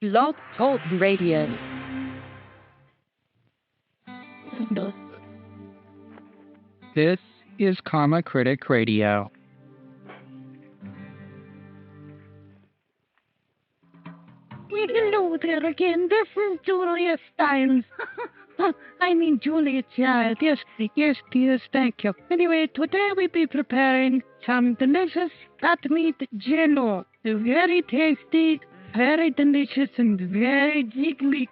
Blog Talk Radio. This is Critic Radio. Well, hello there again. This is Julia Stiles. Julia Child. Yes, thank you. Anyway, today we'll be preparing some delicious fat meat jello. Very tasty, very delicious, and very jiggly.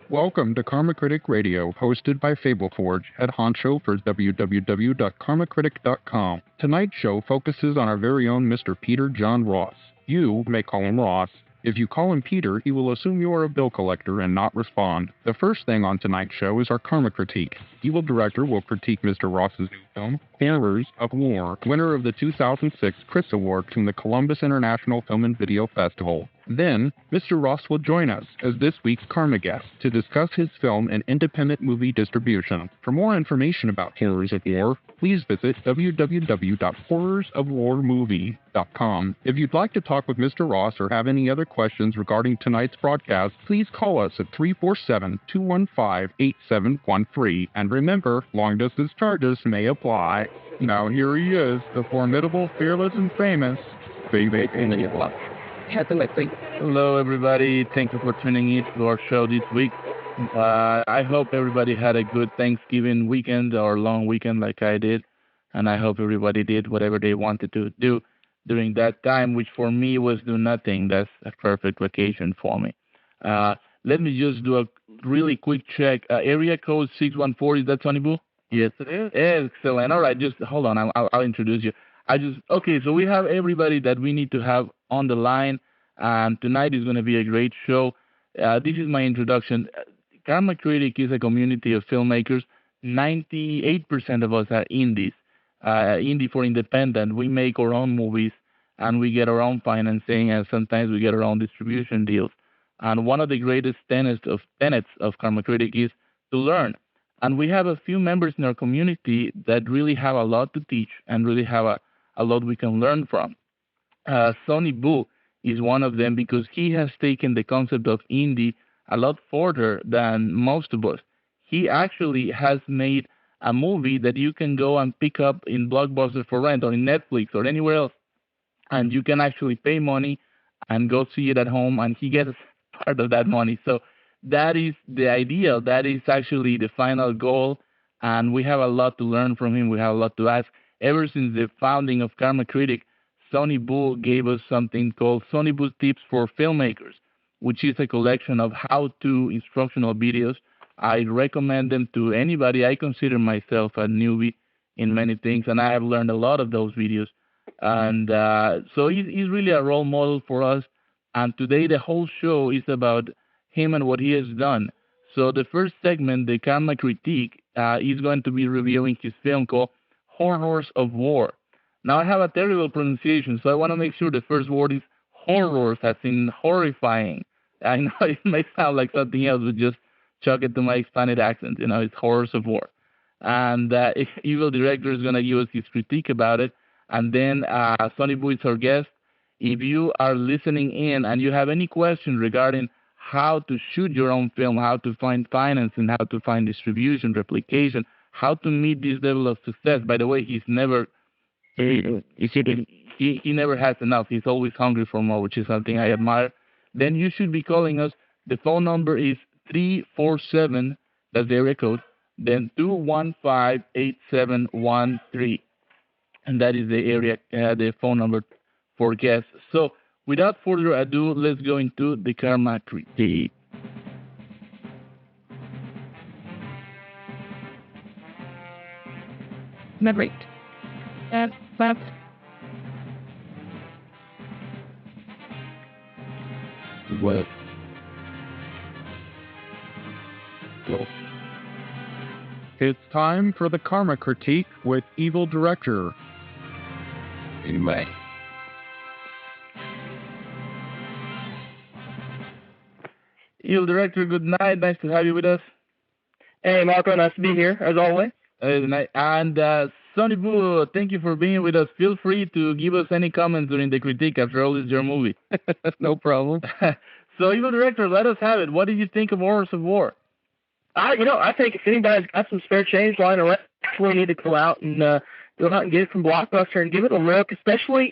Welcome to Critic Radio, hosted by Fableforge, head honcho for www.karmacritic.com. Tonight's show focuses on our very own Mr. Peter John Ross. You may call him Ross. If you call him Peter, he will assume you are a bill collector and not respond. The first thing on tonight's show is our Karma Critique. Evil Director will critique Mr. Ross's new film, Horrors of War, winner of the 2006 Chris Award from the Columbus International Film and Video Festival. Then, Mr. Ross will join us as this week's Karma guest to discuss his film and independent movie distribution. For more information about Horrors of War, please visit www.horrorsofwarmovie.com. If you'd like to talk with Mr. Ross or have any other questions regarding tonight's broadcast, please call us at 347-215-8713. And remember, long-distance charges may apply. Now here he is, the formidable, fearless, and famous Baby Alien. Hello, everybody. Thank you for tuning in to our show this week. I hope everybody had a good Thanksgiving weekend or long weekend like I did. And I hope everybody did whatever they wanted to do during that time, which for me was do nothing. That's a perfect vacation for me. Let me just do a really quick check. Area code 614, is that sonnyboo? Yes, it is. Excellent. All right, just hold on. I'll introduce you. Okay, so we have everybody that we need to have on the line, and tonight is going to be a great show. This is my introduction. Karma Critic is a community of filmmakers. 98% of us are indies. Indie for independent. We make our own movies, and we get our own financing, and sometimes we get our own distribution deals. And one of the greatest tenets of Karma Critic is to learn. And we have a few members in our community that really have a lot to teach and really have a lot we can learn from. Sonnyboo is one of them because he has taken the concept of indie a lot further than most of us. He actually has made a movie that you can go and pick up in Blockbuster for rent or in Netflix or anywhere else, and you can actually pay money and go see it at home, and he gets part of that money. So that is the ideal. That is actually the final goal, and we have a lot to learn from him. We have a lot to ask. Ever since the founding of Karma Critic, Sonnyboo gave us something called Sonnyboo Tips for Filmmakers, which is a collection of how-to instructional videos. I recommend them to anybody. I consider myself a newbie in many things, and I have learned a lot of those videos. And so he's really a role model for us. And today the whole show is about him and what he has done. So the first segment, the Karma Critique, is going to be reviewing his film called Horrors of War. Now, I have a terrible pronunciation, so I want to make sure the first word is horrors, as in horrifying. I know it may sound like something else, but just chuck it to my Spanish accent. It's Horrors of War. And Evil Director is going to give us his critique about it. And then Sonnyboo is our guest. If you are listening in and you have any questions regarding how to shoot your own film, how to find financing, how to find distribution, replication, how to meet this level of success. By the way, he never has enough. He's always hungry for more, which is something I admire. Then you should be calling us. The phone number is 347, that's the area code, then 215-8713. And that is the phone number for guests. So without further ado, let's go into the Karma Critique. Great. But Well, it's time for the Karma Critique with Evil Director. Anyway. Evil Director, good night. Nice to have you with us. Hey, Marco, nice to be here, as always. And Sonnyboo, thank you for being with us. Feel free to give us any comments during the critique. After all, it's your movie. No problem. So, evil director, let us have it. What did you think of Horrors of War? I think if anybody's got some spare change lying around, we need to go out and get it from Blockbuster and give it a look, especially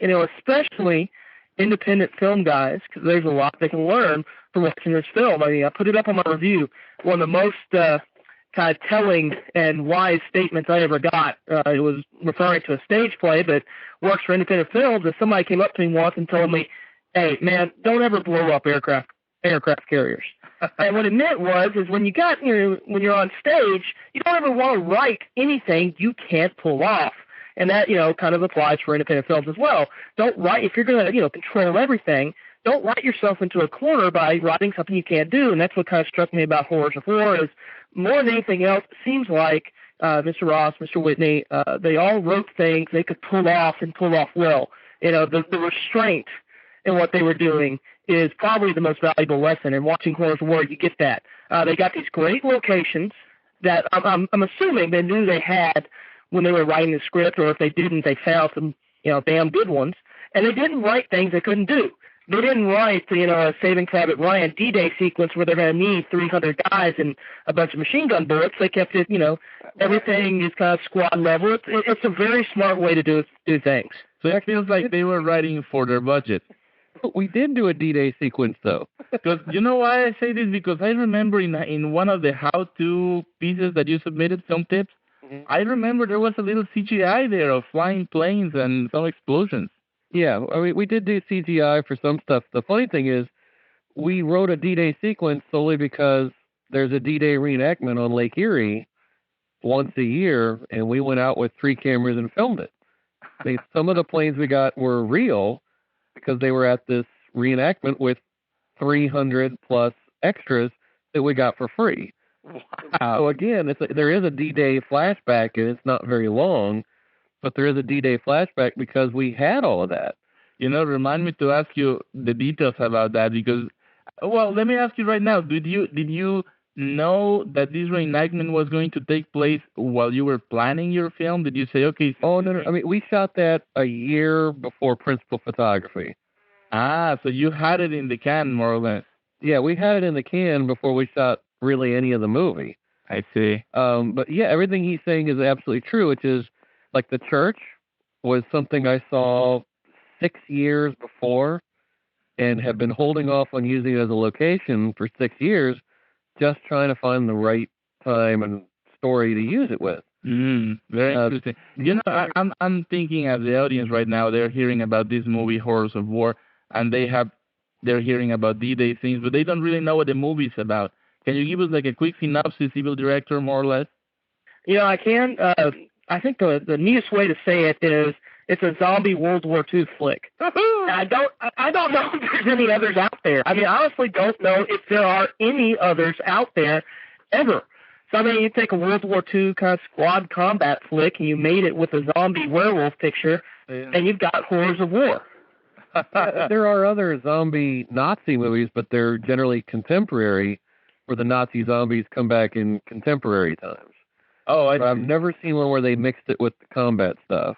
independent film guys, because there's a lot they can learn from watching this film. I mean, I put it up on my review. One of the most kind of telling and wise statements I ever got. It was referring to a stage play, but works for independent films. And somebody came up to me once and told me, "Hey, man, don't ever blow up aircraft carriers." And what it meant is when you're on stage, you don't ever want to write anything you can't pull off. And that, kind of applies for independent films as well. Don't write, if you're going to, control everything, don't write yourself into a corner by writing something you can't do. And that's what kind of struck me about Horrors of War is more than anything else, it seems like Mr. Ross, Mr. Whitney, they all wrote things they could pull off and pull off well. The restraint in what they were doing is probably the most valuable lesson. And watching Horrors of War, you get that. They got these great locations that I'm assuming they knew they had when they were writing the script, or if they didn't, they found some, damn good ones. And they didn't write things they couldn't do. They didn't write, a Saving Private Ryan D-Day sequence where they're going to need 300 guys and a bunch of machine gun bullets. They kept it, everything is kind of squad level. It's a very smart way to do things. So it feels like they were writing for their budget. We did do a D-Day sequence, though. Because you know why I say this? Because I remember in one of the how-to pieces that you submitted, film tips, I remember there was a little CGI there of flying planes and some explosions. Yeah, I mean, we did do CGI for some stuff. The funny thing is, we wrote a D-Day sequence solely because there's a D-Day reenactment on Lake Erie once a year, and we went out with 3 cameras and filmed it. Some of the planes we got were real because they were at this reenactment with 300 plus extras that we got for free. Wow. So again, there is a D-Day flashback, and it's not very long, but there is a D-Day flashback because we had all of that. Remind me to ask you the details about that because, well, let me ask you right now. Did you know that this reenactment was going to take place while you were planning your film? Did you say, okay? Oh, no. I mean, we shot that a year before principal photography. Ah, so you had it in the can, more or less. Yeah, we had it in the can before we shot really any of the movie. I see. But yeah, everything he's saying is absolutely true, which is, like, the church was something I saw 6 years before and have been holding off on using it as a location for 6 years, just trying to find the right time and story to use it with. Very interesting. I'm thinking as the audience right now, they're hearing about this movie, Horrors of War, and they're hearing about D-Day things, but they don't really know what the movie's about. Can you give us like a quick synopsis, evil director, more or less? I can. I think the neatest way to say it is it's a zombie World War II flick. I don't know if there's any others out there. I mean, I honestly don't know if there are any others out there ever. So, I mean, you take a World War II kind of squad combat flick and you made it with a zombie werewolf picture, and you've got Horrors of War. There are other zombie Nazi movies, but they're generally contemporary, where the Nazi zombies come back in contemporary times. Oh, I've never seen one where they mixed it with the combat stuff.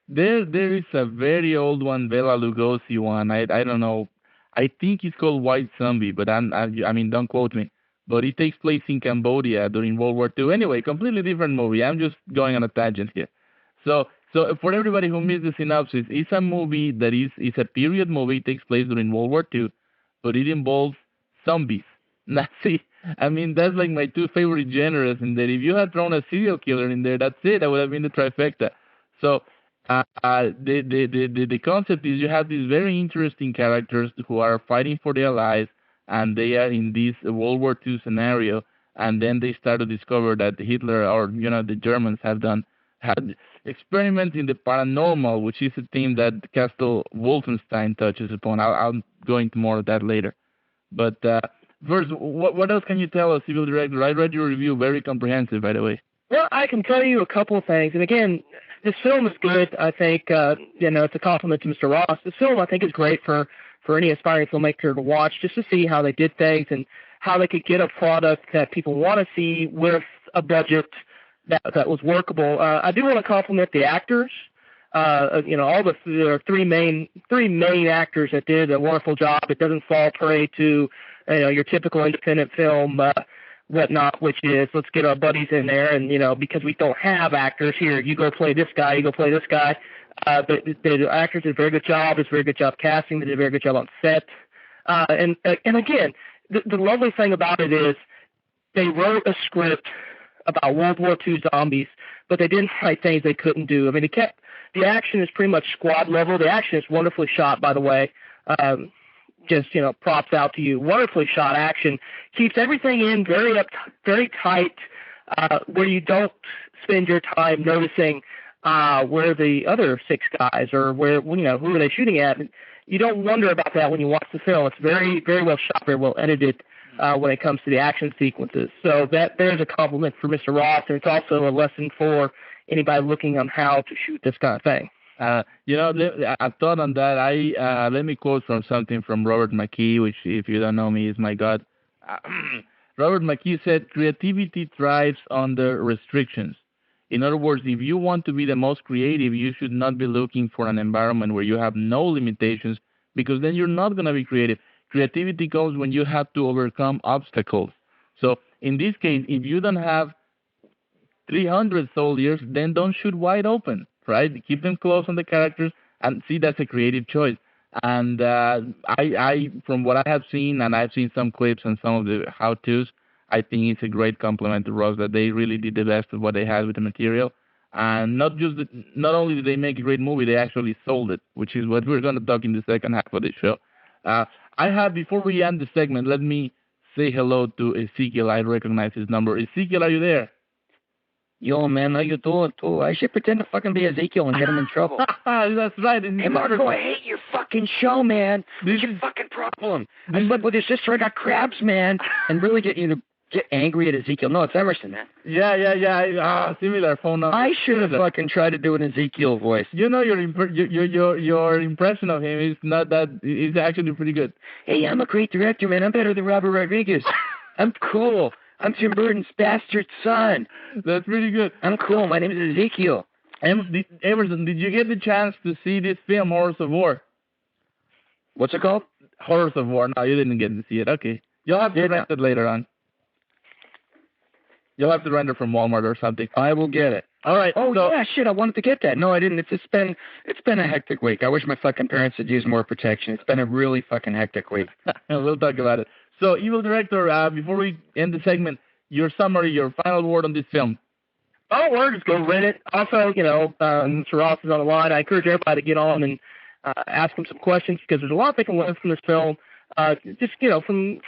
There is a very old one, Bela Lugosi one. I don't know. I think it's called White Zombie, but I mean, don't quote me. But it takes place in Cambodia during World War II. Anyway, completely different movie. I'm just going on a tangent here. So for everybody who missed the synopsis, it's a movie that is a period movie. It takes place during World War II, but it involves zombies. Nazi. I mean, that's like my 2 favorite genres, and that if you had thrown a serial killer in there, that's it. That would have been the trifecta. So the concept is you have these very interesting characters who are fighting for their lives, and they are in this World War II scenario, and then they start to discover that Hitler or the Germans had experiments in the paranormal, which is a theme that Castle Wolfenstein touches upon. I'll go into more of that later. But first, what else can you tell us, Evil Director? I read your review, very comprehensive, by the way. Well, I can tell you a couple of things. And again, this film is good. I think, it's a compliment to Mr. Ross. This film, I think, is great for any aspiring filmmaker to watch, just to see how they did things and how they could get a product that people want to see with a budget that was workable. I do want to compliment the actors. All the three main actors that did a wonderful job. It doesn't fall prey to your typical independent film whatnot, which is let's get our buddies in there, and because we don't have actors here, you go play this guy, you go play this guy. But the actors did a very good job. It's a very good job casting. They did a very good job on set. And again, the lovely thing about it is they wrote a script about World War II zombies, but they didn't write things they couldn't do. I mean, the action is pretty much squad level. The action is wonderfully shot, by the way. Props out to you. Wonderfully shot action. Keeps everything in very tight, where you don't spend your time noticing where the other six guys or who are they shooting at. You don't wonder about that when you watch the film. It's very, very well shot, very well edited when it comes to the action sequences. So there's a compliment for Mr. Ross, and it's also a lesson for anybody looking on how to shoot this kind of thing. I thought on that. Let me quote from something from Robert McKee, which, if you don't know me, is my god. Robert McKee said, "Creativity thrives under restrictions." In other words, if you want to be the most creative, you should not be looking for an environment where you have no limitations, because then you're not going to be creative. Creativity comes when you have to overcome obstacles. So in this case, if you don't have 300 soldiers, then don't shoot wide open, right? Keep them close on the characters, and see, that's a creative choice. And I, from what I have seen, and I've seen some clips and some of the how-tos, I think it's a great compliment to Ross that they really did the best of what they had with the material. And not only did they make a great movie, they actually sold it, which is what we're going to talk in the second half of the show. Before we end the segment, let me say hello to Ezekiel. I recognize his number. Ezekiel, are you there? Yo, man, how you doing, too? I should pretend to fucking be Ezekiel and get him in trouble. That's right. Hey, Marco, I hate your fucking show, man. What's your fucking problem? I slept with your sister, I got crabs, man. And really get you to get angry at Ezekiel. No, it's Emerson, man. Yeah. Similar phone number. I should have fucking tried to do an Ezekiel voice. Your impression of him is not that. It's actually pretty good. Hey, I'm a great director, man. I'm better than Robert Rodriguez. I'm cool. I'm Tim Burton's bastard son. That's pretty good. I'm cool. My name is Ezekiel. Emerson, did you get the chance to see this film, Horrors of War? What's it called? Horrors of War. No, you didn't get to see it. Okay. You'll have to rent it later on. You'll have to rent it from Walmart or something. I will get it. All right. Oh, yeah, shit, I wanted to get that. No, I didn't. It's been a hectic week. I wish my fucking parents had used more protection. It's been a really fucking hectic week. We'll talk about it. So, Evil Director, before we end the segment, your summary, your final word on this film. Final word is go rent it. Also, Mr. Ross is on the line. I encourage everybody to get on and ask him some questions, because there's a lot they can learn from this film. From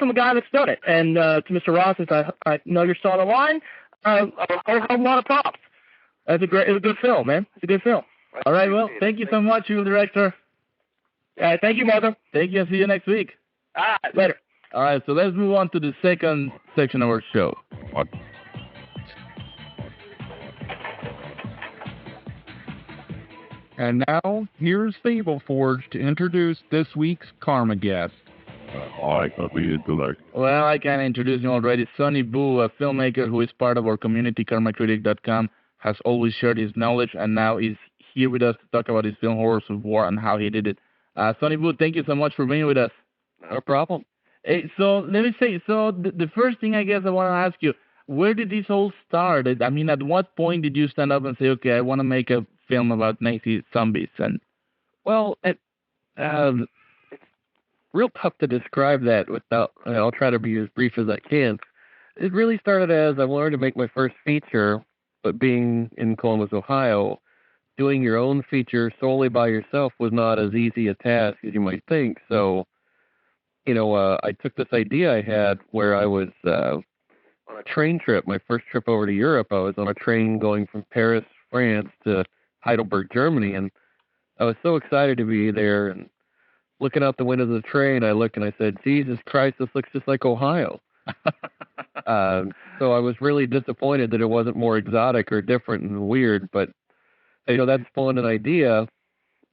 a guy that's done it. And to Mr. Ross, if I know you're still on the line, I'll have a lot of props. It's a good film, man. It's a good film. All right, well, thank you so much, Evil Director. Thank you, Mother. Thank you. See you next week. All right, later. All right, so let's move on to the second section of our show. And now, here's Fable Forge to introduce this week's Karma guest. I can be intellect. Well, I can introduce him already. Sonnyboo, a filmmaker who is part of our community, KarmaCritic.com, has always shared his knowledge, and now is here with us to talk about his film Horrors of War and how he did it. Sonnyboo, thank you so much for being with us. No problem. Hey, so let me say, the first thing I guess I want to ask you, where did this all start? I mean, at what point did you stand up and say, okay, I want to make a film about Nazi zombies? And well, it's real tough to describe that without. I'll try to be as brief as I can. It really started as I wanted to make my first feature, but being in Columbus, Ohio, doing your own feature solely by yourself was not as easy a task as you might think. So, I took this idea I had where I was on a train trip, my first trip over to Europe. I was on a train going from Paris, France to Heidelberg, Germany, and I was so excited to be there. And looking out the window of the train, I looked and I said, Jesus Christ, this looks just like Ohio. So I was really disappointed that it wasn't more exotic or different and weird, but that spawned an idea.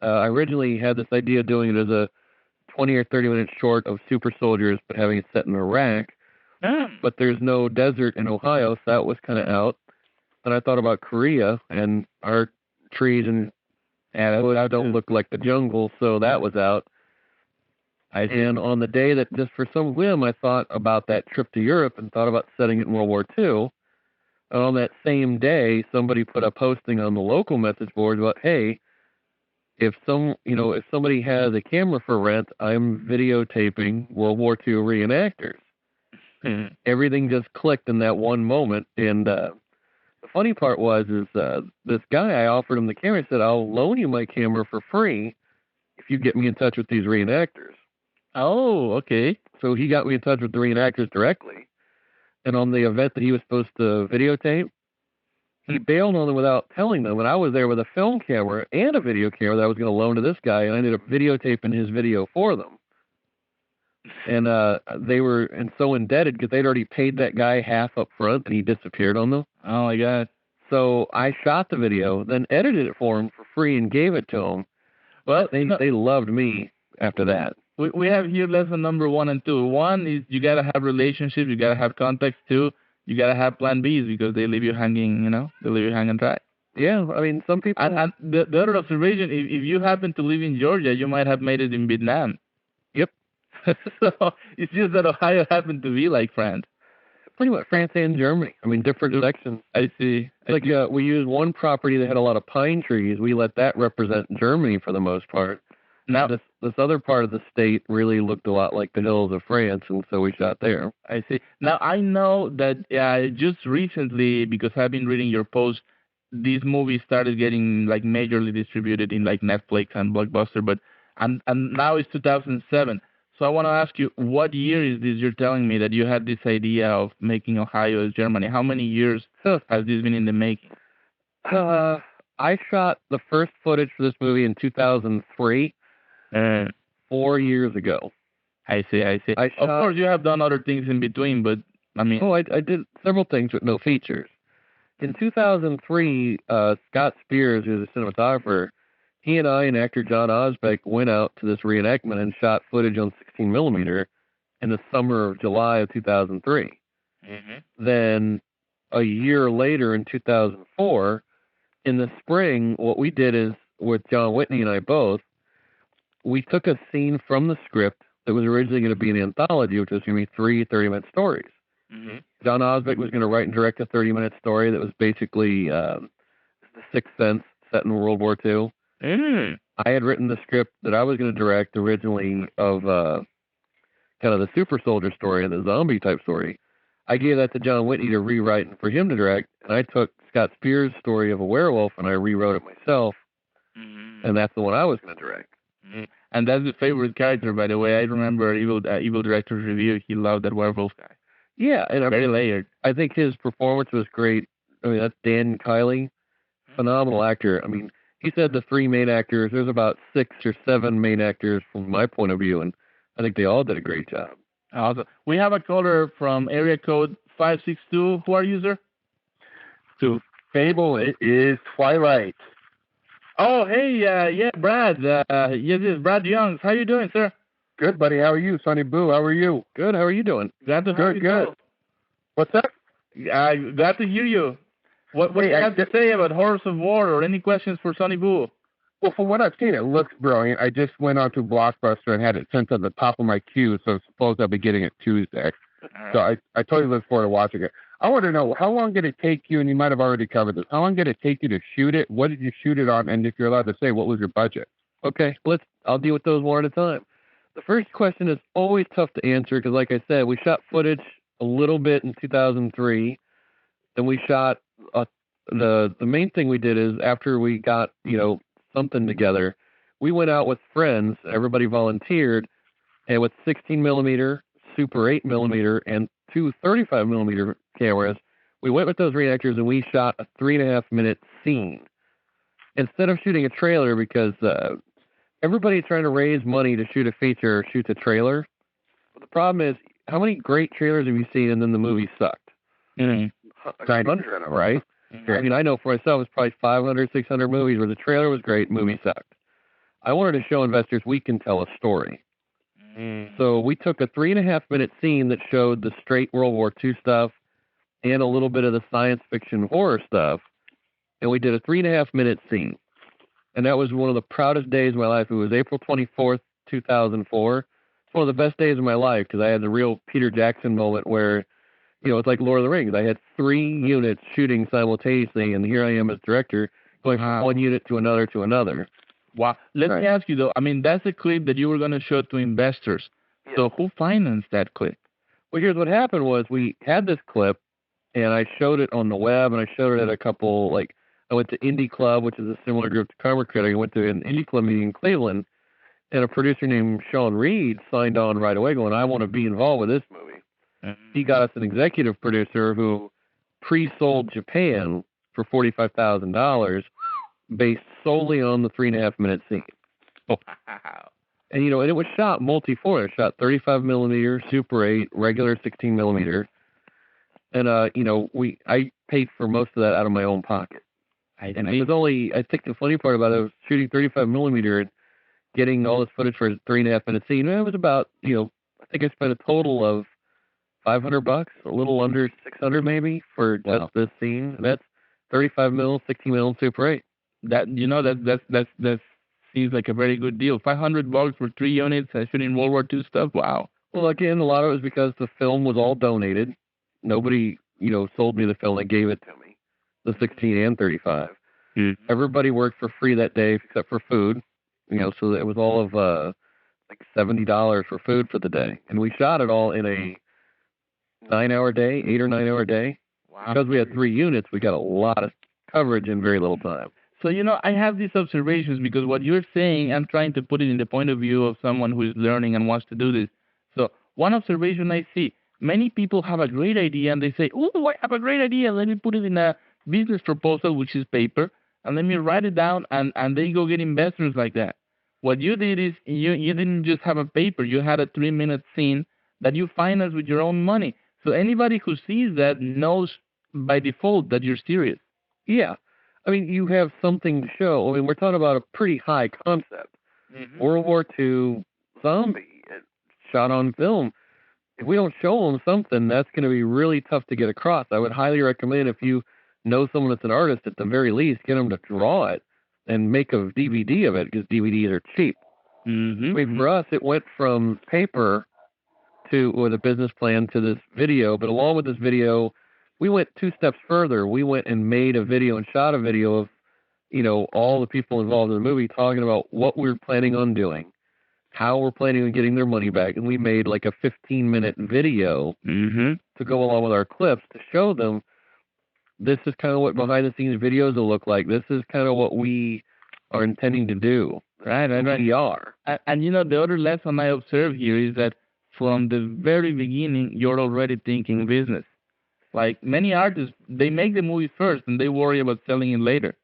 I originally had this idea of doing it as a 20 or 30 minute short of super soldiers, but having it set in Iraq. But there's no desert in Ohio, so that was kind of out. then I thought about Korea and our trees and I don't look like the jungle, so that was out. And on the day that, just for some whim, I thought about that trip to Europe and thought about setting it in World War II. And on that same day, somebody put a posting on the local message board about, hey, if somebody has a camera for rent, I'm videotaping World War II reenactors. Everything just clicked in that one moment. And the funny part is this guy, I offered him the camera. I said, I'll loan you my camera for free if you get me in touch with these reenactors. Oh, okay. So he got me in touch with the reenactors directly. And on the event that he was supposed to videotape, he bailed on them without telling them. And I was there with a film camera and a video camera that I was going to loan to this guy, and I ended up videotaping his video for them. And they were so indebted because they'd already paid that guy half up front, and he disappeared on them. Oh, my God. So I shot the video, then edited it for him for free and gave it to him. Well, they loved me after that. We have here lesson number 1 and 2. 1 is you got to have relationships, you got to have contacts. 2, you got to have plan Bs because they leave you hanging, they leave you hanging dry. Yeah, I mean, some people... And the other observation, if you happen to live in Georgia, you might have made it in Vietnam. Yep. So it's just that Ohio happened to be like France. Pretty much France and Germany. I mean, different sections. I see. We used one property that had a lot of pine trees. We let that represent Germany for the most part. Now, this other part of the state really looked a lot like the hills of France, and so we shot there. I see. Now, I know that just recently, because I've been reading your post, these movies started getting like majorly distributed in like Netflix and Blockbuster, but and now it's 2007. So I want to ask you, what year is this you're telling me that you had this idea of making Ohio as Germany? How many years has this been in the making? I shot the first footage for this movie in 2003. 4 years ago. I see. Of course, you have done other things in between, but I mean... Oh, I did several things with no features. In 2003, Scott Spears, who's a cinematographer, he and I and actor John Osbeck went out to this reenactment and shot footage on 16 millimeter in the summer of July of 2003. Mm-hmm. Then a year later, in 2004, in the spring, what we did is, with John Whitney and I both, we took a scene from the script that was originally going to be an anthology, which was going to be 3 30-minute stories. Mm-hmm. John Osbeck was going to write and direct a 30-minute story that was basically The Sixth Sense set in World War II. Mm-hmm. I had written the script that I was going to direct originally of kind of the super soldier story, the zombie type story. I gave that to John Whitney to rewrite and for him to direct, and I took Scott Spears' story of a werewolf and I rewrote it myself, and that's the one I was going to direct. Mm-hmm. And that's the favorite character, by the way. I remember Evil Director's review. He loved that werewolf guy. Yeah, and very layered. I think his performance was great. I mean, that's Dan Kiley, phenomenal actor. I mean, he said the 3 main actors. There's about 6 or 7 main actors from my point of view, and I think they all did a great job. Awesome. We have a caller from area code 562. Who are you, sir? To Fable, it is Twilight. Oh, hey, Brad. Yes, it's Brad Youngs. How you doing, sir? Good, buddy. How are you, Sonnyboo? How are you? Good. How are you doing? Glad to hear you. Good. What's up? Glad to hear you. What do you have to say about Horrors of War, or any questions for Sonnyboo? Well, from what I've seen, it looks brilliant. I just went on to Blockbuster and had it sent to the top of my queue, so I suppose I'll be getting it Tuesday. Right. So I totally look forward to watching it. I want to know, how long did it take you, and you might have already covered this, how long did it take you to shoot it? What did you shoot it on? And if you're allowed to say, what was your budget? Okay, I'll deal with those one at a time. The first question is always tough to answer because, like I said, we shot footage a little bit in 2003. Then we shot the main thing we did is after we got something together, we went out with friends. Everybody volunteered, and with 16 millimeter, Super 8 millimeter, and 2 35 millimeter cameras, we went with those reenactors and we shot a 3.5-minute scene instead of shooting a trailer because everybody trying to raise money to shoot a feature shoots a trailer. But the problem is, how many great trailers have you seen and then the movie sucked? 100, right? Mm-hmm. I mean, I know for myself, it's probably 500, 600 movies where the trailer was great, movie sucked. I wanted to show investors we can tell a story. Mm-hmm. So we took a 3.5-minute scene that showed the straight World War II stuff and a little bit of the science fiction horror stuff. And we did a 3.5-minute scene. And that was one of the proudest days of my life. It was April 24th, 2004. It's one of the best days of my life because I had the real Peter Jackson moment where, it's like Lord of the Rings. I had 3 units shooting simultaneously, and here I am as director going from one unit to another to another. Wow. Let me ask you, though. I mean, that's a clip that you were going to show to investors. Yeah. So who financed that clip? Well, here's what happened was we had this clip, and I showed it on the web, and I showed it at a couple, I went to Indie Club, which is a similar group to Karma Critic. I went to an Indie Club meeting in Cleveland, and a producer named Sean Reed signed on right away going, I want to be involved with this movie. Mm-hmm. He got us an executive producer who pre-sold Japan for $45,000 based solely on the 3.5-minute scene. Oh. Wow. And, and it was shot multi-format. It shot 35 millimeter, Super 8, regular 16 millimeter. And, I paid for most of that out of my own pocket. And it was only, I think the funny part about it was shooting 35 millimeter and getting all this footage for a 3.5-minute scene. It was about, I think I spent a total of $500, a little under 600 maybe for just this scene. And that's 35 mil, 16 mil, and Super 8. That that seems like a very good deal. $500 for 3 units, shooting World War II stuff. Wow. Well, again, a lot of it was because the film was all donated. Nobody, sold me the film. They gave it to me. The 16 and 35. Mm-hmm. Everybody worked for free that day except for food, so it was all of $70 for food for the day. And we shot it all in a 9-hour day, 8 or 9 hour day. Wow. Because we had 3 units, we got a lot of coverage in very little time. So, I have these observations because what you're saying, I'm trying to put it in the point of view of someone who is learning and wants to do this. So one observation I see, many people have a great idea and they say, oh, I have a great idea. Let me put it in a business proposal, which is paper, and let me write it down, and they go get investors like that. What you did is you didn't just have a paper. You had a 3-minute scene that you financed with your own money. So anybody who sees that knows by default that you're serious. Yeah. I mean, you have something to show. I mean, we're talking about a pretty high concept. Mm-hmm. World War II zombie shot on film. If we don't show them something, that's going to be really tough to get across. I would highly recommend if you know someone that's an artist, at the very least, get them to draw it and make a DVD of it because DVDs are cheap. Mm-hmm. I mean, for us, it went from paper with a business plan to this video, but along with this video, we went 2 steps further. We went and made a video and shot a video of, all the people involved in the movie talking about what we're planning on doing, how we're planning on getting their money back, and we made like a 15-minute video to go along with our clips to show them this is kind of what behind-the-scenes videos will look like. This is kind of what we are intending to do. Right. We are. And the other lesson I observe here is that from the very beginning, you're already thinking business. Like many artists, they make the movie first and they worry about selling it later.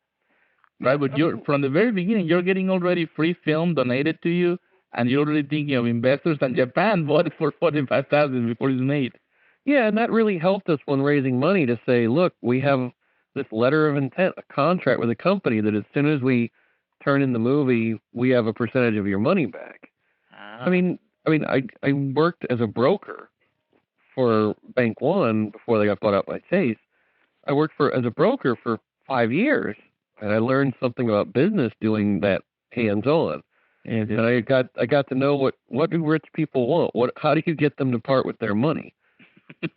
Right? But from the very beginning, you're getting already free film donated to you, and you're already thinking of investors, and Japan bought it for $45,000 before it's made. Yeah, and that really helped us when raising money to say, look, we have this letter of intent, a contract with a company that as soon as we turn in the movie, we have a percentage of your money back. I mean, I worked as a broker for Bank One before they got bought out by Chase. I worked as a broker for 5 years, and I learned something about business doing that hands-on. And I got to know what do rich people want? How do you get them to part with their money?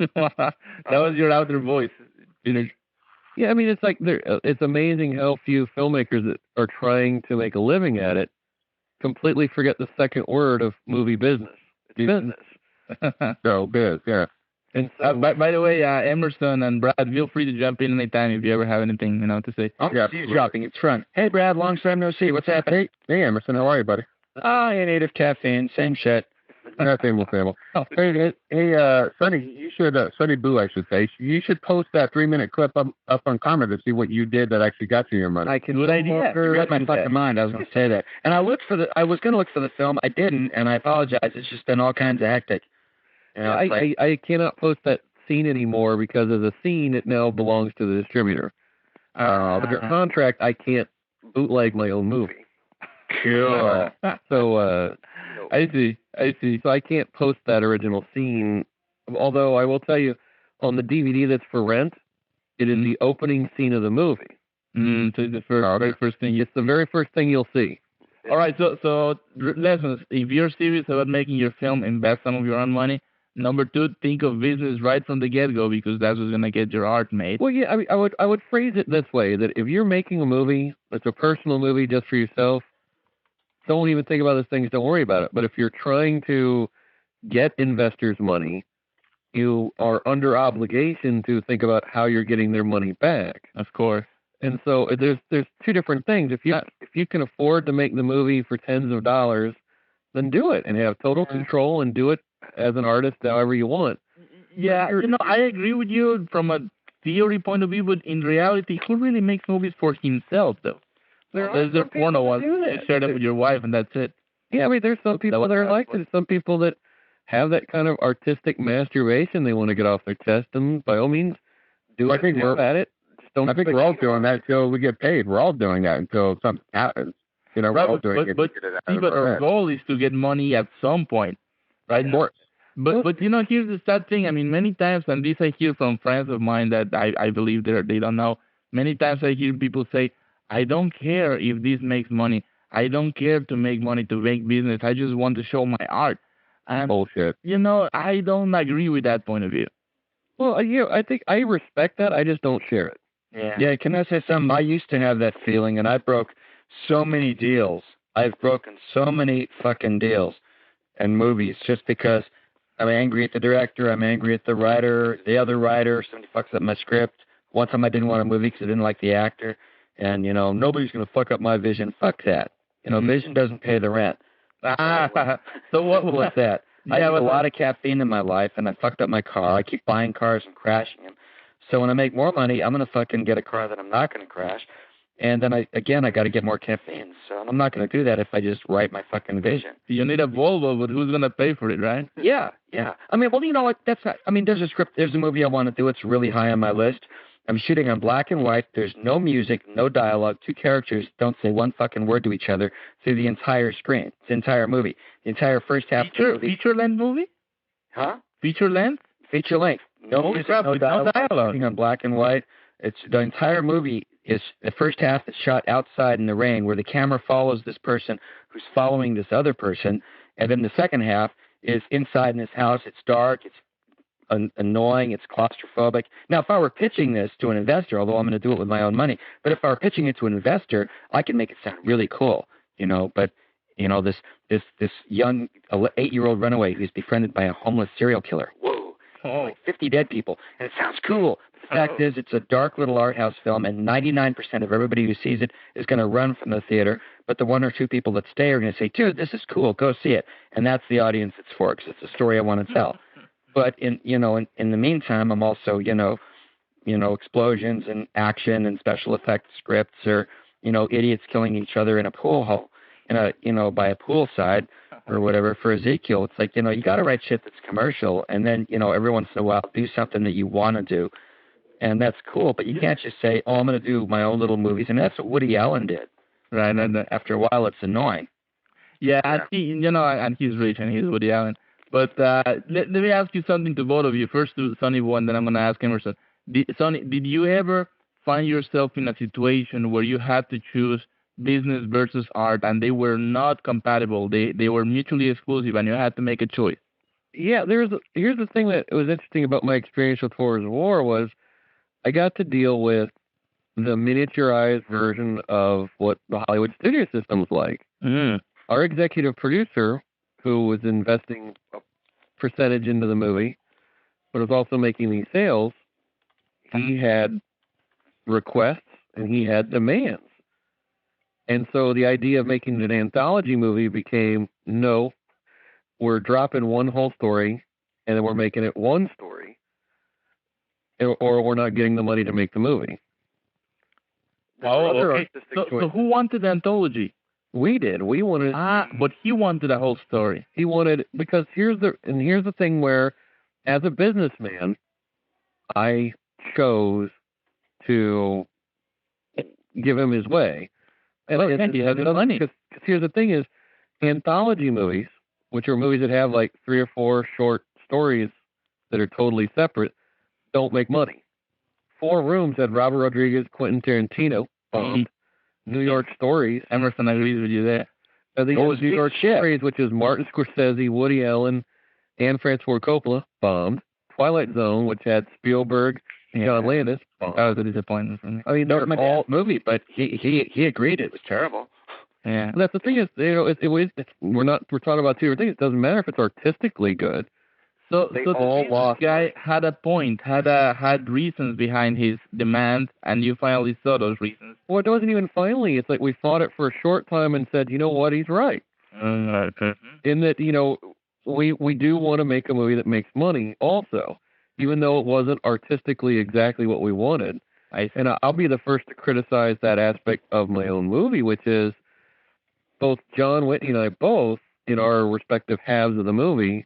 That was your outer voice. Yeah, I mean, it's like it's amazing how few filmmakers that are trying to make a living at it completely forget the second word of movie business. It's business. So biz, yeah. And so, by the way, Emerson and Brad, feel free to jump in anytime if you ever have anything to say. Oh, yeah, see you dropping. It's front. Hey, Brad, long time no see. What's happening? Hey, Emerson, how are you, buddy? Native caffeine, same shit. Same. Oh, hey, Sonny, you should, sonnyboo, I should say. You should post that 3-minute clip up on Karma to see what you did that actually got you your money. I can. Good idea. You read my fucking mind. I was going to say that, and I was going to look for the film. I didn't, and I apologize. It's just been all kinds of hectic. I cannot post that scene anymore because as a scene, it now belongs to the distributor. Under contract, I can't bootleg my own movie. Cool. I see. So I can't post that original scene. Although I will tell you, on the DVD that's for rent, it is the opening scene of the movie. So it's the very first thing. It's the very first thing you'll see. All right, so lessons. If you're serious about making your film, invest some of your own money. Number 2, think of business right from the get-go because that's what's gonna get your art made. Well, yeah, I mean, I would phrase it this way: that if you're making a movie, it's a personal movie just for yourself. Don't even think about those things. Don't worry about it. But if you're trying to get investors' money, you are under obligation to think about how you're getting their money back. Of course. And so there's two different things. If you can afford to make the movie for tens of dollars, then do it and have total control and do it as an artist however you want. Yeah, I agree with you from a theory point of view, but in reality, who really makes movies for himself, though? There's the porno ones. You share them with your wife, and that's it. Yeah, I mean, there's some people that are like that. Some people that have that kind of artistic masturbation they want to get off their chest, and by all means, do it. Work at it. I think we're all doing that until we get paid. We're all doing that until something happens. We're all doing it. But our goal is to get money at some point, right? Of course. But here's the sad thing. I mean, many times, and this I hear from friends of mine that I believe they don't know. Many times I hear people say, I don't care if this makes money. I don't care to make money to make business. I just want to show my art. And, bullshit. I don't agree with that point of view. Well, I think I respect that. I just don't share it. Yeah, can I say something? I used to have that feeling, and I broke so many deals. I've broken so many fucking deals and movies just because I'm angry at the director, I'm angry at the writer, the other writer, somebody fucks up my script. One time I didn't want a movie because I didn't like the actor, and, nobody's going to fuck up my vision. Fuck that. Vision doesn't pay the rent. So what was that? I have a lot of caffeine in my life, and I fucked up my car. I keep buying cars and crashing them. So when I make more money, I'm going to fucking get a car that I'm not going to crash. And then I got to get more caffeine. So I'm not going to do that if I just write my fucking vision. You need a Volvo, but who's going to pay for it, right? Yeah. I mean, well, what? That's not, I mean, there's a script, there's a movie I want to do. It's really high on my list. I'm shooting on black and white. There's no music, no dialogue. 2 characters don't say one fucking word to each other through the entire screen, the entire movie, the entire first half of the movie. Feature-length movie? Huh? Feature-length? Feature-length. No music, no dialogue. Shooting on black and white. It's the entire movie is the first half is shot outside in the rain where the camera follows this person who's following this other person, and then the second half is inside in this house. It's dark. It's annoying, it's claustrophobic. Now, if I were pitching this to an investor, although I'm going to do it with my own money, but if I were pitching it to an investor, I can make it sound really cool, But this young 8-year-old runaway who's befriended by a homeless serial killer. Whoa, like 50 dead people, and it sounds cool. The fact is, it's a dark little art house film, and 99% of everybody who sees it is going to run from the theater. But the 1 or 2 people that stay are going to say, "Dude, this is cool. Go see it." And that's the audience it's for, because it's a story I want to tell. But in the meantime, I'm also, explosions and action and special effects scripts, or, idiots killing each other in a pool hole, by a poolside or whatever. For Ezekiel, it's like, you got to write shit that's commercial, and then, every once in a while do something that you want to do, and that's cool. But you can't just say, "Oh, I'm going to do my own little movies," and that's what Woody Allen did. Right, and after a while, it's annoying. Yeah, and and he's rich, and he's Woody Allen. But let me ask you something to both of you. First to sonnyboo, and then I'm going to ask Emerson. Sonny, did you ever find yourself in a situation where you had to choose business versus art, and they were not compatible? They were mutually exclusive, and you had to make a choice. Yeah, here's the thing that was interesting about my experience with Forest War was I got to deal with the miniaturized version of what the Hollywood studio system's like. Our executive producer, who was investing a percentage into the movie, but was also making these sales, he had requests and he had demands. And so the idea of making an anthology movie became, no, we're dropping one whole story and then we're making it one story, or we're not getting the money to make the movie. Oh, okay. So who wanted the anthology? We did. We wanted. But he wanted a whole story. He wanted, because here's the thing where, as a businessman, I chose to give him his way. And he had the money. Because here's the thing is, anthology movies, which are movies that have like 3 or 4 short stories that are totally separate, don't make money. Four Rooms had Robert Rodriguez, Quentin Tarantino, bombed. New York Stories. Emerson agrees with you there. The New York Stories, which is Martin Scorsese, Woody Allen, and Francis Ford Coppola, bombed. Twilight Zone, which had Spielberg, John Landis, bombed. That was a disappointment for me. I mean, they're all movie, but he agreed it was terrible. Yeah. That's the thing is, we're talking about two different things. It doesn't matter if it's artistically good. So the guy had a point, had reasons behind his demands, and you finally saw those reasons. Well, it wasn't even finally. It's like we fought it for a short time and said, you know what, he's right. In that, we do want to make a movie that makes money also, even though it wasn't artistically exactly what we wanted. And I'll be the first to criticize that aspect of my own movie, which is both John Whitney and I both, in our respective halves of the movie,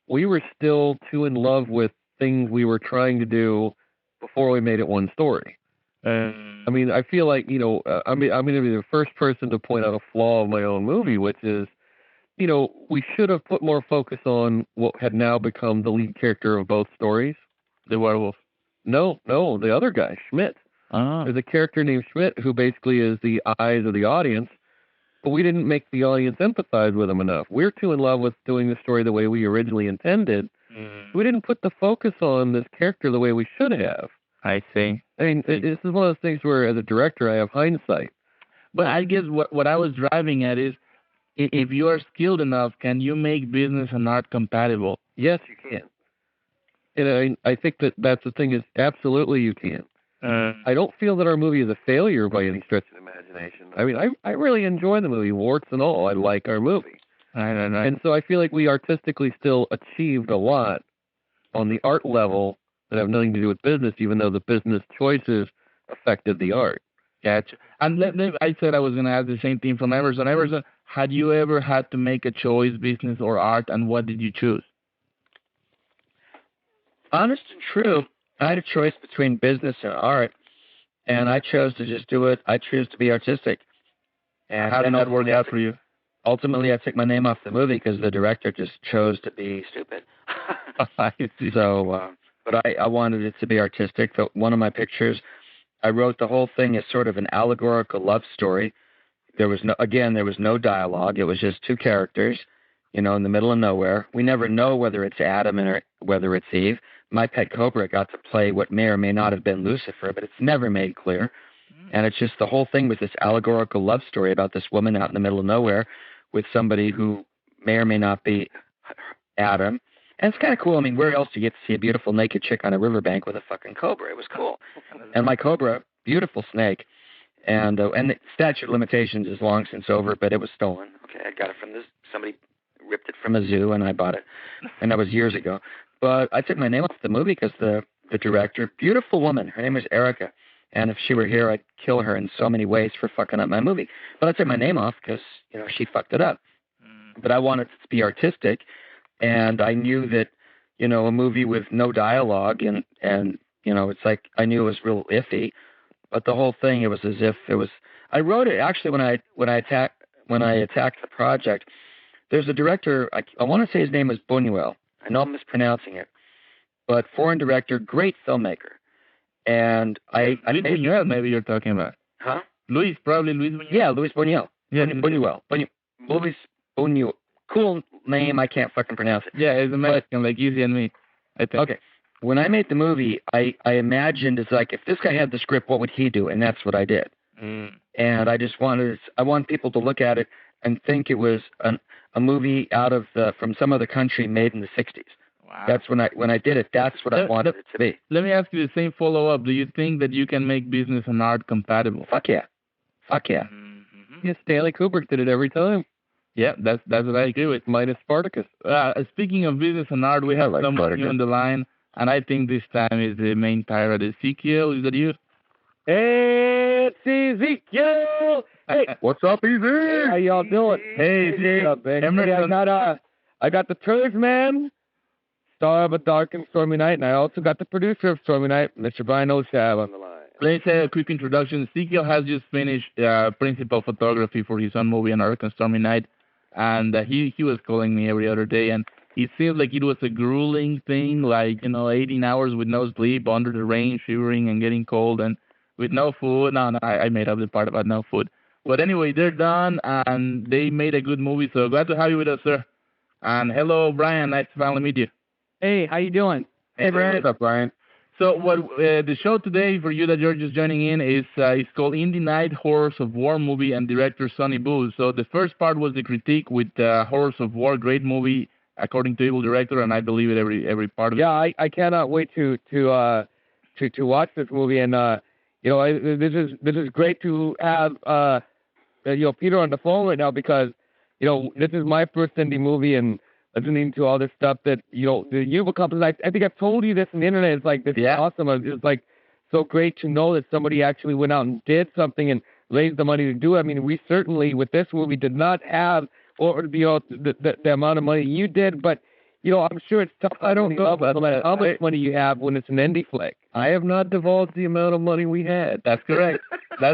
we were still too in love with things we were trying to do before we made it one story. I mean, I feel like, I'm going to be the first person to point out a flaw of my own movie, which is, we should have put more focus on what had now become the lead character of both stories. The werewolf. No, the other guy, Schmidt. There's a character named Schmidt who basically is the eyes of the audience, but we didn't make the audience empathize with him enough. We're too in love with doing the story the way we originally intended. We didn't put the focus on this character the way we should have. I see. I mean, this is one of those things where, as a director, I have hindsight. But I guess what I was driving at is, if you are skilled enough, can you make business and art compatible? Yes, you can. And I think that's the thing is, absolutely you can. I don't feel that our movie is a failure by any stretch of the imagination. I mean, I really enjoy the movie, warts and all. I like our movie. Right. And so I feel like we artistically still achieved a lot on the art level that have nothing to do with business, even though the business choices affected the art. Gotcha. And I said I was going to ask the same thing from Emerson. Emerson, had you ever had to make a choice, business or art, and what did you choose? Honest and true, I had a choice between business and art, and I chose to just do it. I chose to be artistic. And how did that work out for you? Ultimately, I took my name off the movie because the director just chose to be stupid. So, but I wanted it to be artistic. So one of my pictures, I wrote the whole thing as sort of an allegorical love story. There was no dialogue. It was just two characters, in the middle of nowhere. We never know whether it's Adam or whether it's Eve. My pet cobra got to play what may or may not have been Lucifer, but it's never made clear. And it's just the whole thing was this allegorical love story about this woman out in the middle of nowhere with somebody who may or may not be Adam. And it's kind of cool. I mean, where else do you get to see a beautiful naked chick on a riverbank with a fucking cobra? It was cool. And my cobra, beautiful snake, and the statute of limitations is long since over, but it was stolen. Okay, I got it from somebody ripped it from a zoo, and I bought it. And that was years ago. But I took my name off the movie because the director, beautiful woman, her name was Erica, and if she were here, I'd kill her in so many ways for fucking up my movie. But I took my name off because, she fucked it up. But I wanted it to be artistic, and I knew that, a movie with no dialogue, and it's like I knew it was real iffy. But the whole thing, it was as if it was. I wrote it actually when I attacked the project. There's a director. I want to say his name was Buñuel. I know I'm mispronouncing it, but foreign director, great filmmaker. And Luis Buñuel, maybe you're talking about. Huh? Luis Buñuel. Yeah, Luis Buñuel. Yeah, Buñuel. Luis Buñuel. Cool name. I can't fucking pronounce it. Yeah, it's American, like Easy and Me, I think. Okay. When I made the movie, I imagined it's like, if this guy had the script, what would he do? And that's what I did. And I just want people to look at it and think it was a movie from some other country made in the 60s. Wow. That's when I did it. That's what I wanted it to be. Let me ask you the same follow-up. Do you think that you can make business and art compatible? Fuck yeah. Yeah, Stanley Kubrick did it every time. Yeah, that's what I agree with. Minus Spartacus. Speaking of business and art, we have someone new on the line, and I think this time is the main pirate, Ezekiel. Is that you? Hey, it's Ezekiel! Hey, What's up, Easy? how y'all doing? Hey, What's up, man? Emerson. Hey, I got the Turds Man, star of A Dark and Stormy Night, and I also got the producer of Stormy Night, Mr. Brian O'Shab, on the line. Let me say a quick introduction. Ezekiel has just finished principal photography for his own movie, An Dark and Stormy Night, and he was calling me every other day, and it seems like it was a grueling thing, like, 18 hours with no sleep, under the rain, shivering and getting cold, and with no food. No, I made up the part about no food. But anyway, they're done, and they made a good movie, so glad to have you with us, sir. And hello, Brian. Nice to finally meet you. Hey, how you doing? Hey, Brian. What's up, Brian? So what the show today for you that you're just joining in is it's called Indie Night Horrors of War movie and director Sonnyboo. So the first part was the critique with Horrors of War, great movie according to Evil Director, and I believe it every part of it. Yeah, I cannot wait to watch this movie, and this is great to have Peter on the phone right now, because this is my first indie movie, and listening to all this stuff that the Yuba company. I think I've told you this on the internet. It's like this is awesome. It's like so great to know that somebody actually went out and did something and raised the money to do it. I mean, we certainly with this movie did not have the amount of money you did, but I'm sure it's tough. I don't know how much money you have when it's an indie flick. I have not divulged the amount of money we had. That's correct. I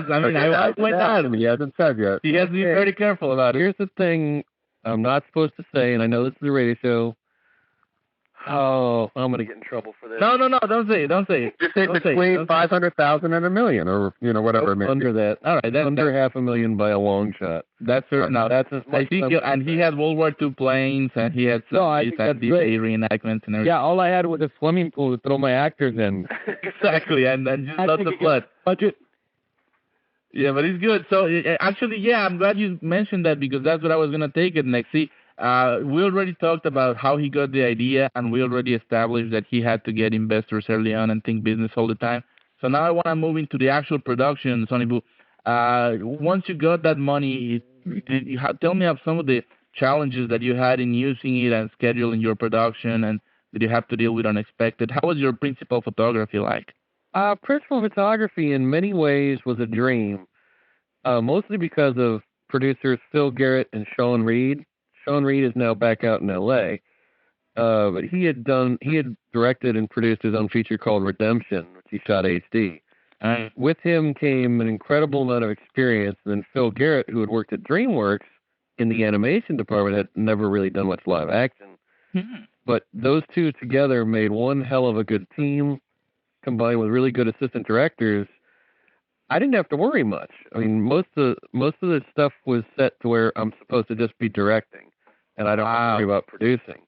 went on. He hasn't said yet. He has to be very careful about it. Here's the thing I'm not supposed to say, and I know this is a radio show. Oh, I'm going to get in trouble for this. No, don't say it. Just say between 500,000 and $1 million, or whatever it may be. Under that. All right, that's under $500,000 by a long shot. That's right. No, that's I think, and he had World War II planes, and he had these reenactments and everything. Yeah, all I had was a swimming pool to throw my actors in. Exactly, and just lots of blood. Budget. Yeah, but it's good. So actually, I'm glad you mentioned that, because that's what I was gonna take it next. See. We already talked about how he got the idea, and we already established that he had to get investors early on and think business all the time. So now I want to move into the actual production, sonnyboo. Once you got that money, tell me of some of the challenges that you had in using it and scheduling your production, and did you have to deal with unexpected? How was your principal photography like? Principal photography in many ways was a dream, mostly because of producers Phil Garrett and Sean Reed. Sean Reed is now back out in L.A., but he had directed and produced his own feature called Redemption, which he shot HD. With him came an incredible amount of experience. And then Phil Garrett, who had worked at DreamWorks in the animation department, had never really done much live action. But those two together made one hell of a good team, combined with really good assistant directors. I didn't have to worry much. I mean, most of the stuff was set to where I'm supposed to just be directing, and I don't have to worry about producing.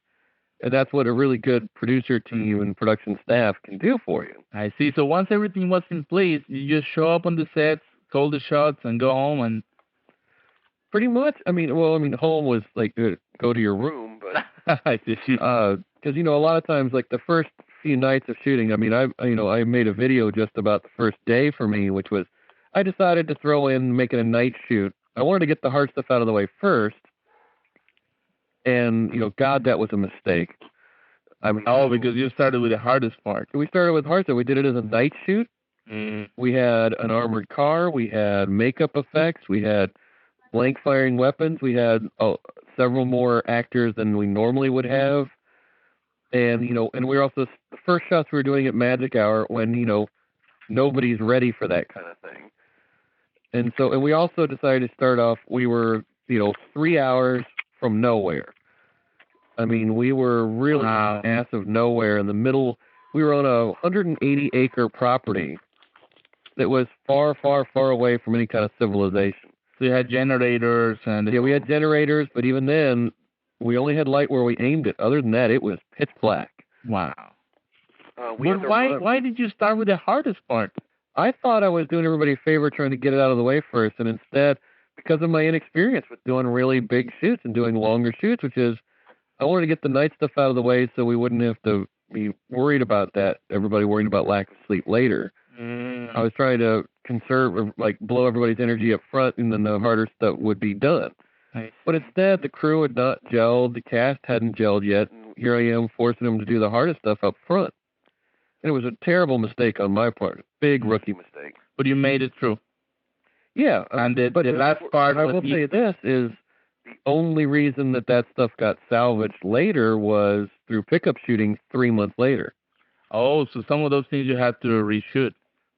And that's what a really good producer team and production staff can do for you. I see. So once everything was in place, you just show up on the sets, call the shots, and go home, and pretty much. I mean, home was like go to your room, but because a lot of times, like the first few nights of shooting, I mean, I made a video just about the first day for me, which was I decided to throw in making a night shoot. I wanted to get the hard stuff out of the way first, and God, that was a mistake. I mean, because you started with the hardest part. We started with hard stuff. We did it as a night shoot. We had an armored car. We had makeup effects. We had blank firing weapons. We had several more actors than we normally would have. And, and we were also, the first shots we were doing at Magic Hour when, nobody's ready for that kind of thing. And we also decided to start off, we were, 3 hours from nowhere. I mean, we were really ass of nowhere in the middle. We were on a 180-acre property that was far, far, far away from any kind of civilization. So you had generators and... Yeah, we had generators, but even then, we only had light where we aimed it. Other than that, it was pitch black. Wow. Why did you start with the hardest part? I thought I was doing everybody a favor trying to get it out of the way first, and instead, because of my inexperience with doing really big shoots and doing longer shoots, which is, I wanted to get the night stuff out of the way so we wouldn't have to be worried about that, everybody worrying about lack of sleep later. I was trying to conserve, blow everybody's energy up front, and then the harder stuff would be done. Right. But instead, the crew had not gelled, the cast hadn't gelled yet, and here I am forcing them to do the hardest stuff up front. And it was a terrible mistake on my part, a big rookie mistake. But you made it through. Yeah. And the last part... I will say this is, the only reason that stuff got salvaged later was through pickup shooting 3 months later. Oh, so some of those things you had to reshoot.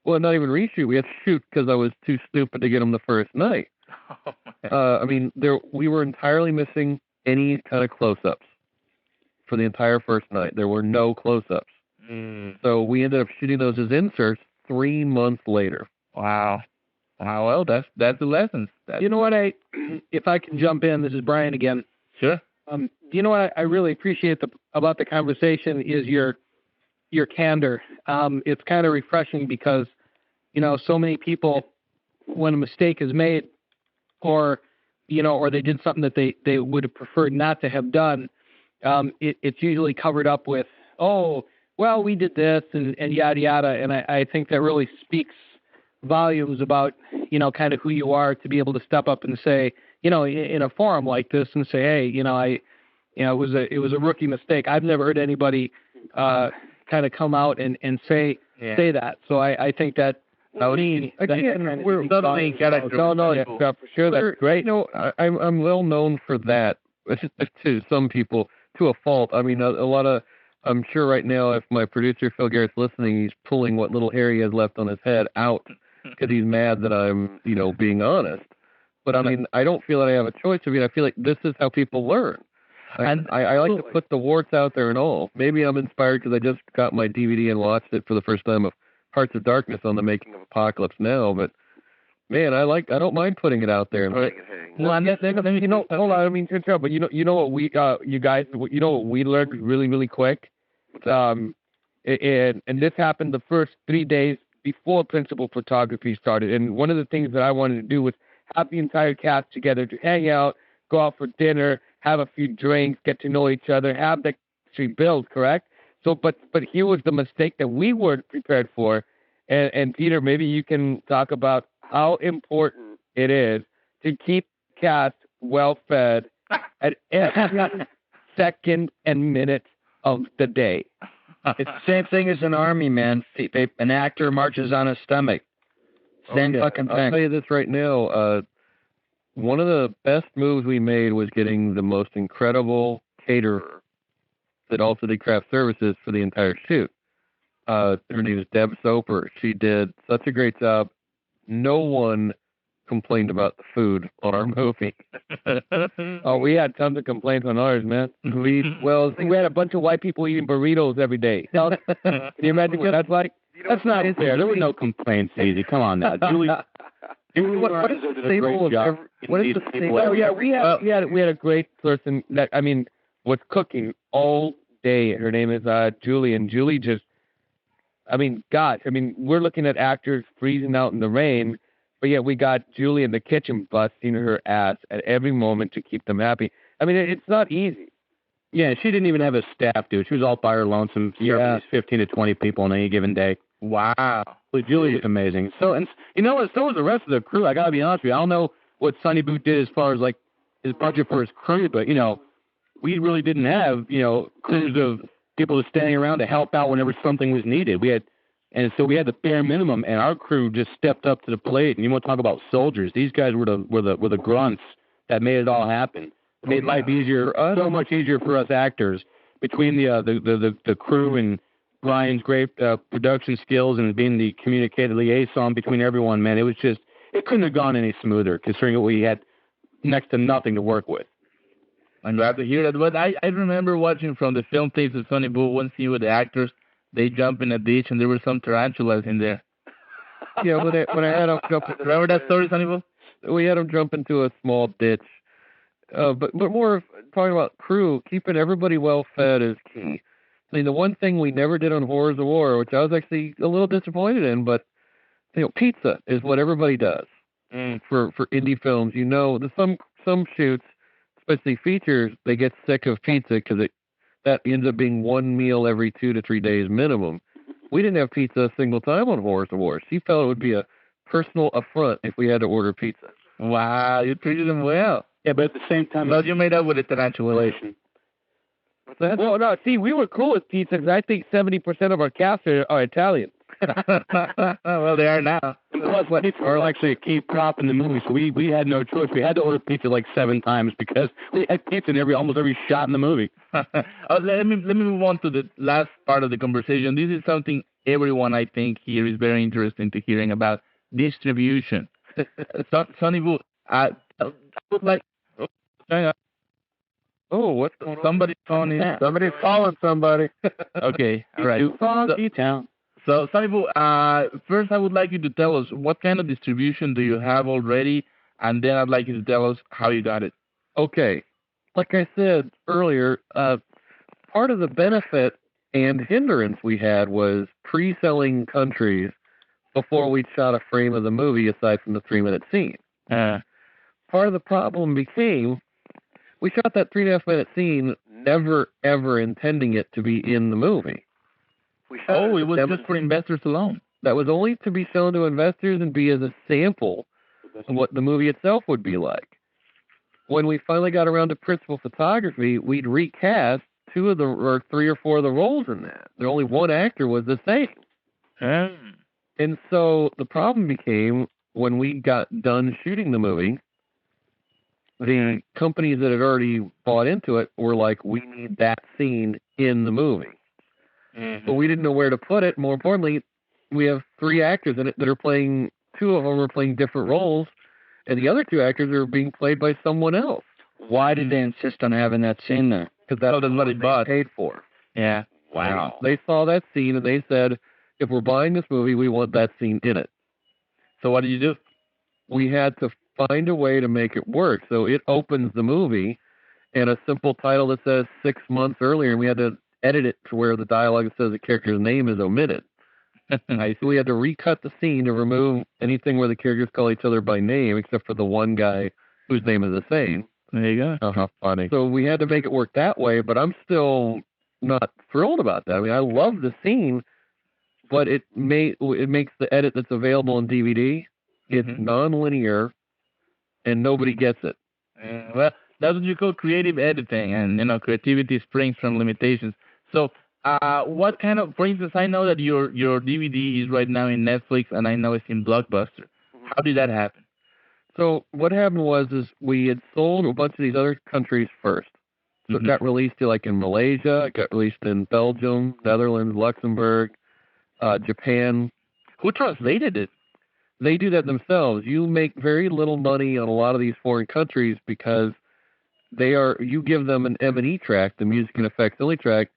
Well, not even reshoot. We had to shoot because I was too stupid to get them the first night. We were entirely missing any kind of close-ups for the entire first night. There were no close-ups. So we ended up shooting those as inserts 3 months later. Wow. Well, that's the lessons. You know what? If I can jump in, this is Brian again. Sure. You know what I really appreciate about the conversation is your candor. It's kind of refreshing because, so many people, when a mistake is made, or they did something that they would have preferred not to have done, it's usually covered up with, oh, well, we did this and yada yada, and I think that really speaks volumes about kind of who you are to be able to step up and say, in a forum like this and say, hey, it was a rookie mistake. I've never heard anybody kind of come out and say that. So I think that. For sure, that's great. I'm well known for that to some people, to a fault. I mean, a lot of. I'm sure right now, if my producer Phil Garrett's listening, he's pulling what little hair he has left on his head out because he's mad that I'm, being honest. But I mean, I don't feel that I have a choice. I mean, I feel like this is how people learn. And I like to put the warts out there and all. Maybe I'm inspired because I just got my DVD and watched it for the first time of Hearts of Darkness on the making of Apocalypse Now. But man, I don't mind putting it out there. And hold on. I mean, but you know what we you guys, you know what we learned really, really quick. And this happened the first 3 days before principal photography started. And one of the things that I wanted to do was have the entire cast together to hang out, go out for dinner, have a few drinks, get to know each other, have the chemistry build, correct? So, but here was the mistake that we weren't prepared for. And Peter, maybe you can talk about how important it is to keep the cast well fed at every second and minute of the day. It's the same thing as an army, man. An actor marches on his stomach. Same fucking thing. I'll tell you this right now. One of the best moves we made was getting the most incredible caterer that also did craft services for the entire shoot. Her name is Deb Soper. She did such a great job. No one complained about the food on our movie. Oh, we had tons of complaints on ours, man. We had a bunch of white people eating burritos every day. Can you imagine what that's like? That's not fair. There were no complaints, Easy. Come on now. Julie, what is the staple of what is the staple? Oh yeah, we had a great person that was cooking all day. Her name is Julie, and Julie just we're looking at actors freezing out in the rain. But yeah, we got Julie in the kitchen busting her ass at every moment to keep them happy. I mean, it's not easy. Yeah, she didn't even have a staff, dude. She was all by her lonesome. Yeah, 15 to 20 people on any given day. Wow. Julie was amazing. So, and so was the rest of the crew. I got to be honest with you. I don't know what sonnyboo did as far as like his budget for his crew, but we really didn't have crews of people standing around to help out whenever something was needed. And so we had the bare minimum, and our crew just stepped up to the plate. And you want to talk about soldiers? These guys were the grunts that made it all happen. It made life easier, so much easier for us actors. Between the crew and Brian's great production skills and being the communicative liaison between everyone, man, it couldn't have gone any smoother considering we had next to nothing to work with. I'm glad to hear that. But I remember watching from the film tapes of sonnyboo one scene with the actors. They jump in a ditch, and there were some tarantulas in there. Yeah, when I had them jump. Remember that story, sonnyboo? We had them jump into a small ditch. But more talking about crew, keeping everybody well fed is key. I mean, the one thing we never did on Horrors of War, which I was actually a little disappointed in, but pizza is what everybody does for indie films. Some shoots, especially features, they get sick of pizza because that ends up being one meal every 2 to 3 days minimum. We didn't have pizza a single time on Horrors of War. She felt it would be a personal affront if we had to order pizza. Wow, you treated them well. Yeah, but at the same time, well, you made up with a tarantula. Well, no, see, we were cool with pizza because I think 70% of our cast are Italian. Well, they are now. And plus, pizza are actually a key prop in the movie, so we had no choice. We had to order pizza like 7 times because we had pizza in almost every shot in the movie. Let me move on to the last part of the conversation. This is something everyone, I think, here is very interested in hearing about: distribution. sonnyboo, I would like. Oh, what's going on? Somebody's phone is. Somebody's calling somebody. Okay, all right. Funky town. So, Sonnyboo, first I would like you to tell us what kind of distribution do you have already, and then I'd like you to tell us how you got it. Okay. Like I said earlier, part of the benefit and hindrance we had was pre-selling countries before we'd shot a frame of the movie aside from the 3-minute scene. Part of the problem became we shot that 3.5-minute scene never, ever intending it to be in the movie. It was just for investors alone. That was only to be shown to investors and be as a sample of what the movie itself would be like. When we finally got around to principal photography, we'd recast 2 of the, or 3 or 4 of the roles in that. The only one actor was the same. And so the problem became when we got done shooting the movie, the companies that had already bought into it were like, we need that scene in the movie. But we didn't know where to put it. More importantly, we have 3 actors in it that are playing, 2 of them are playing different roles, and the other 2 actors are being played by someone else. Why did they insist on having that scene there? Because that's what they paid for. Yeah. Wow. They saw that scene and they said, if we're buying this movie, we want that scene in it. So what did you do? We had to find a way to make it work. So it opens the movie and a simple title that says 6 months earlier, and we had to edit it to where the dialogue that says the character's name is omitted. So we had to recut the scene to remove anything where the characters call each other by name, except for the one guy whose name is the same. There you go. Oh, how funny. So we had to make it work that way, but I'm still not thrilled about that. I mean, I love the scene, but it makes the edit that's available on DVD, it's non-linear, and nobody gets it. Well, that's what you call creative editing, and, creativity springs from limitations. So, what kind of, for instance, I know that your DVD is right now in Netflix, and I know it's in Blockbuster. How did that happen? So what happened was we had sold a bunch of these other countries first. So it got released in Malaysia, it got released in Belgium, Netherlands, Luxembourg, Japan. Who translated it? They do that themselves. You make very little money on a lot of these foreign countries because you give them an M&E track, the music and effects only track.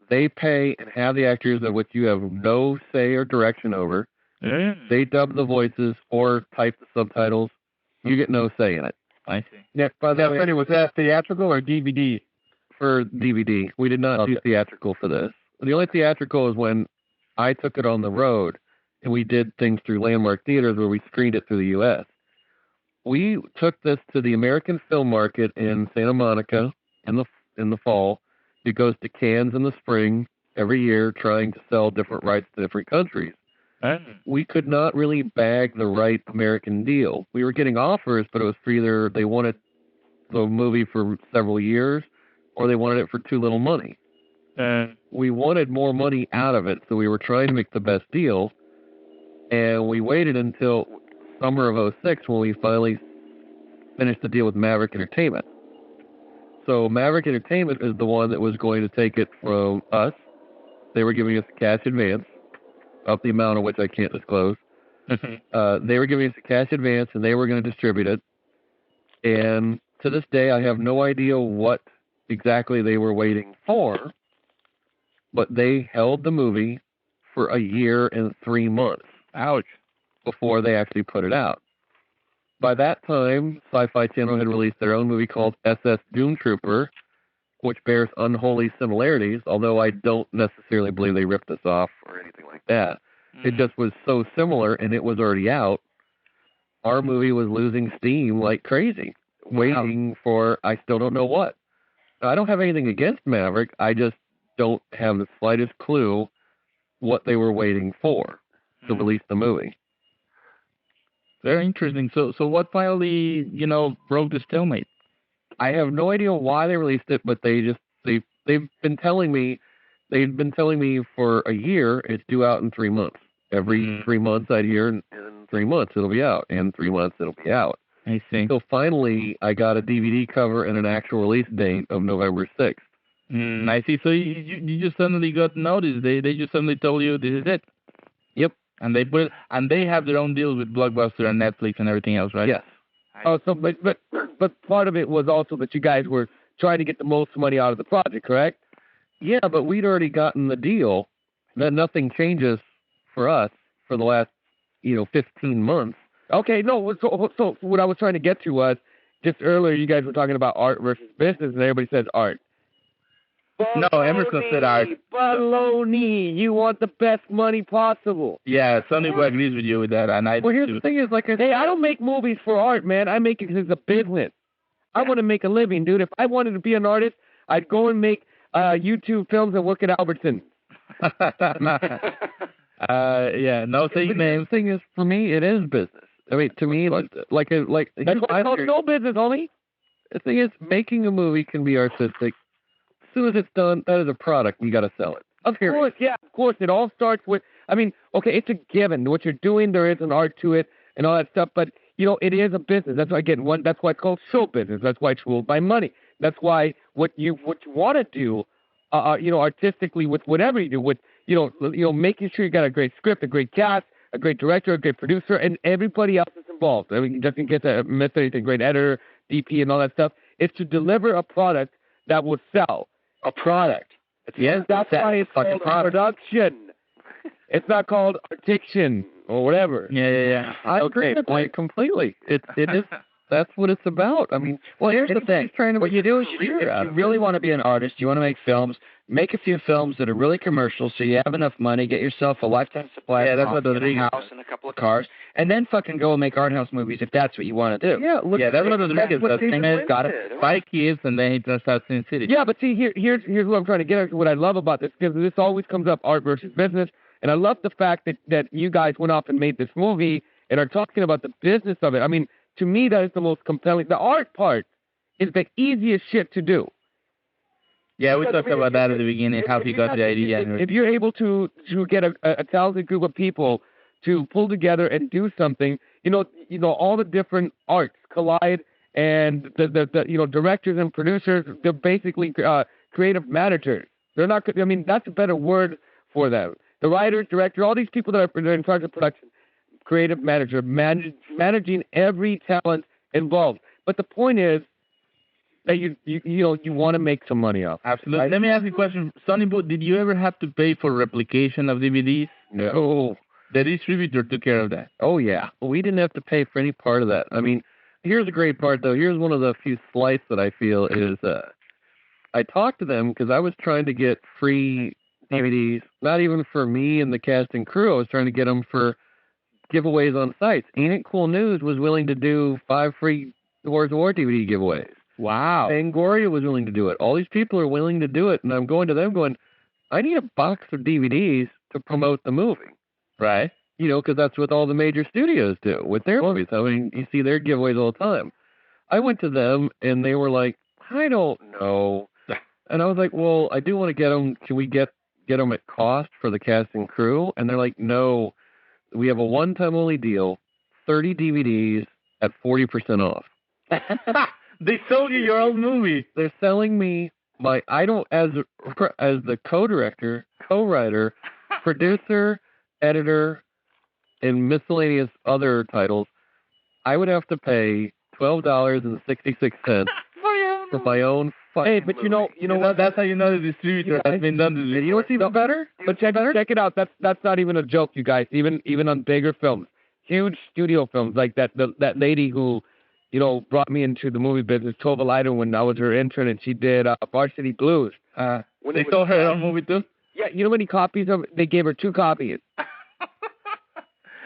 They pay and have the actors of which you have no say or direction over. They dub the voices or type the subtitles. You get no say in it. I see. Yeah, by the way, was that theatrical or DVD? For DVD. We did not do theatrical for this. The only theatrical is when I took it on the road and we did things through Landmark Theaters where we screened it through the U.S. We took this to the American film market in Santa Monica in the fall. It goes to Cannes in the spring every year, trying to sell different rights to different countries. We could not really bag the right American deal. We were getting offers, but it was for either they wanted the movie for several years or they wanted it for too little money. We wanted more money out of it, so we were trying to make the best deal. And we waited until summer of 2006 when we finally finished the deal with Maverick Entertainment. So Maverick Entertainment is the one that was going to take it from us. They were giving us a cash advance, up the amount of which I can't disclose. They were giving us a cash advance, and they were going to distribute it. And to this day, I have no idea what exactly they were waiting for, but they held the movie for a year and 3 months. Ouch. Before they actually put it out. By that time, Sci-Fi Channel had released their own movie called SS Doom Trooper, which bears unholy similarities, although I don't necessarily believe they ripped us off or anything like that. It just was so similar, and it was already out. Our movie was losing steam like crazy, waiting for I still don't know what. I don't have anything against Maverick. I just don't have the slightest clue what they were waiting for to release the movie. Very interesting. So what finally, broke the stalemate? I have no idea why they released it, but they've been telling me for a year it's due out in 3 months. Every 3 months I'd hear in 3 months it'll be out, and 3 months it'll be out. I see. So finally I got a DVD cover and an actual release date of November 6th. I see. So you just suddenly got notice. They just suddenly told you this is it. Yep. And they put it, and they have their own deals with Blockbuster and Netflix and everything else, right? Yes. But part of it was also that you guys were trying to get the most money out of the project, correct? Yeah, but we'd already gotten the deal that nothing changes for us for the last, 15 months. Okay, no, so what I was trying to get to was, just earlier you guys were talking about art versus business, and everybody says art. No, Emerson said art. Baloney! You want the best money possible. Yeah, Sonnyboo agrees with you with that, and I Well, here's do. the thing is, like, Hey, I don't make movies for art, man. I make it because it's a business. I want to make a living, dude. If I wanted to be an artist, I'd go and make YouTube films and work at Albertson. Yeah, no say names. The thing is, for me, it is business. I mean, to me, That's why it's called no business, homie. the thing is, making a movie can be artistic. As soon as it's done, that is a product. You got to sell it. Of course, yeah, of course. It all starts with, okay, it's a given. What you're doing, there is an art to it and all that stuff, but, it is a business. That's why, again, that's why it's called show business. That's why it's ruled by money. That's why what you want to do, artistically with whatever you do, with, making sure you got a great script, a great cast, a great director, a great producer, and everybody else is involved. I mean, just in case I missed anything, great editor, DP, and all that stuff. It's to deliver a product that will sell. A product. Yes, that's why it's called production. It's not called artiction or whatever. Yeah. I agree with that completely. It is. That's what it's about. I mean, Well, here's the thing. What you do is if you really want to be an artist, you want to make films, make a few films that are really commercial so you have enough money, get yourself a lifetime supply of that's what coffee, a house and a couple of cars, and then fucking go and make art house movies if that's what you want to do. yeah. Look, That's what Rodriguez does. He has got did. 5 kids, and then he just starts in City. Yeah, but see, here's what I'm trying to get at. What I love about this, because this always comes up, art versus business, and I love the fact that you guys went off and made this movie and are talking about the business of it. I mean, to me, that is the most compelling. The art part is the easiest shit to do. Yeah, we talked about that at the beginning, how he got the idea. If you're able to get a talented group of people to pull together and do something, all the different arts collide, and the directors and producers, they're basically creative managers. They're not. I mean, that's a better word for them. The writers, director, all these people that are in charge of production, creative manager, managing every talent involved. But the point is that you want to make some money off. Absolutely. Right? Let me ask you a question. Sonnyboo, did you ever have to pay for replication of DVDs? no. The distributor took care of that. Oh yeah. We didn't have to pay for any part of that. I mean, here's a great part though. Here's one of the few slights that I feel is I talked to them because I was trying to get free DVDs, not even for me and the cast and crew. I was trying to get them for giveaways on sites. Ain't It Cool News was willing to do 5 free Wars of War DVD giveaways. Wow. Fangoria was willing to do it. All these people are willing to do it, and I'm going to them going, I need a box of DVDs to promote the movie. Right. Because that's what all the major studios do with their movies. I mean, you see their giveaways all the time. I went to them, and they were like, I don't know. And I was like, well, I do want to get them. Can we get them at cost for the cast and crew? And they're like, no. We have a one-time only deal, 30 DVDs at 40% off. They sold you your old movie. They're selling me as the co-director, co-writer, producer, editor, and miscellaneous other titles, I would have to pay $12.66 for my own fucking Hey, but you know what? That's how you know the distributor has been done to this. And you know what's even better? But check it out. That's not even a joke, you guys. Even on bigger films, huge studio films like that lady who, brought me into the movie business, Tova Leiter, when I was her intern, and she did Varsity Blues. They sold her own movie too? Yeah, you know how many copies of it? They gave her 2 copies. I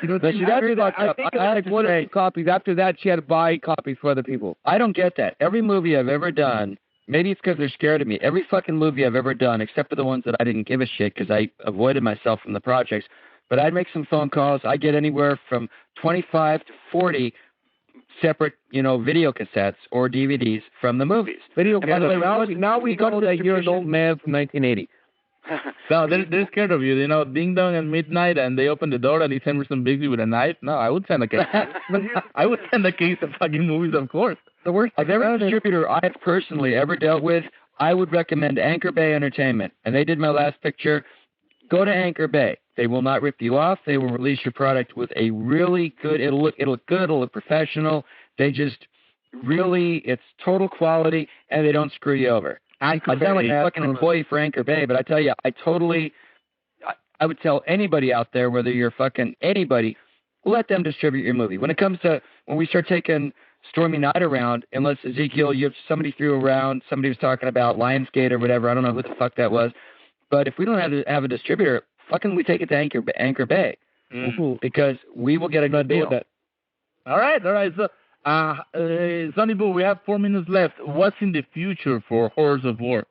had 1 or 2 copies. After that, she had to buy copies for other people. I don't get that. Every movie I've ever done, maybe it's because they're scared of me. Every fucking movie I've ever done, except for the ones that I didn't give a shit because I avoided myself from the projects, but I'd make some phone calls. I get anywhere from 25 to 40 separate, video cassettes or DVDs from the movies. Now we go that you're an old man from 1980. No, they're scared of you. Ding dong at midnight, and they open the door, and it's Emerson Bigby with a knife. No, I would send a case. I would send a case of fucking movies, of course. The worst of every distributor I have personally ever dealt with, I would recommend Anchor Bay Entertainment. And they did my last picture. Go to Anchor Bay. They will not rip you off. They will release your product with a really good. It'll look good. It'll look professional. They just really, it's total quality, and they don't screw you over. I sound like a fucking employee for Anchor Bay, but I tell you, I would tell anybody out there, whether you're fucking anybody, let them distribute your movie. When we start taking Stormy Night around, unless Ezekiel, somebody was talking about Lionsgate or whatever, I don't know who the fuck that was, but if we don't have a distributor, fucking we take it to Anchor Bay, because we will get a good deal. All right. So, sonnyboo, we have 4 minutes left. What's in the future for Horrors of War?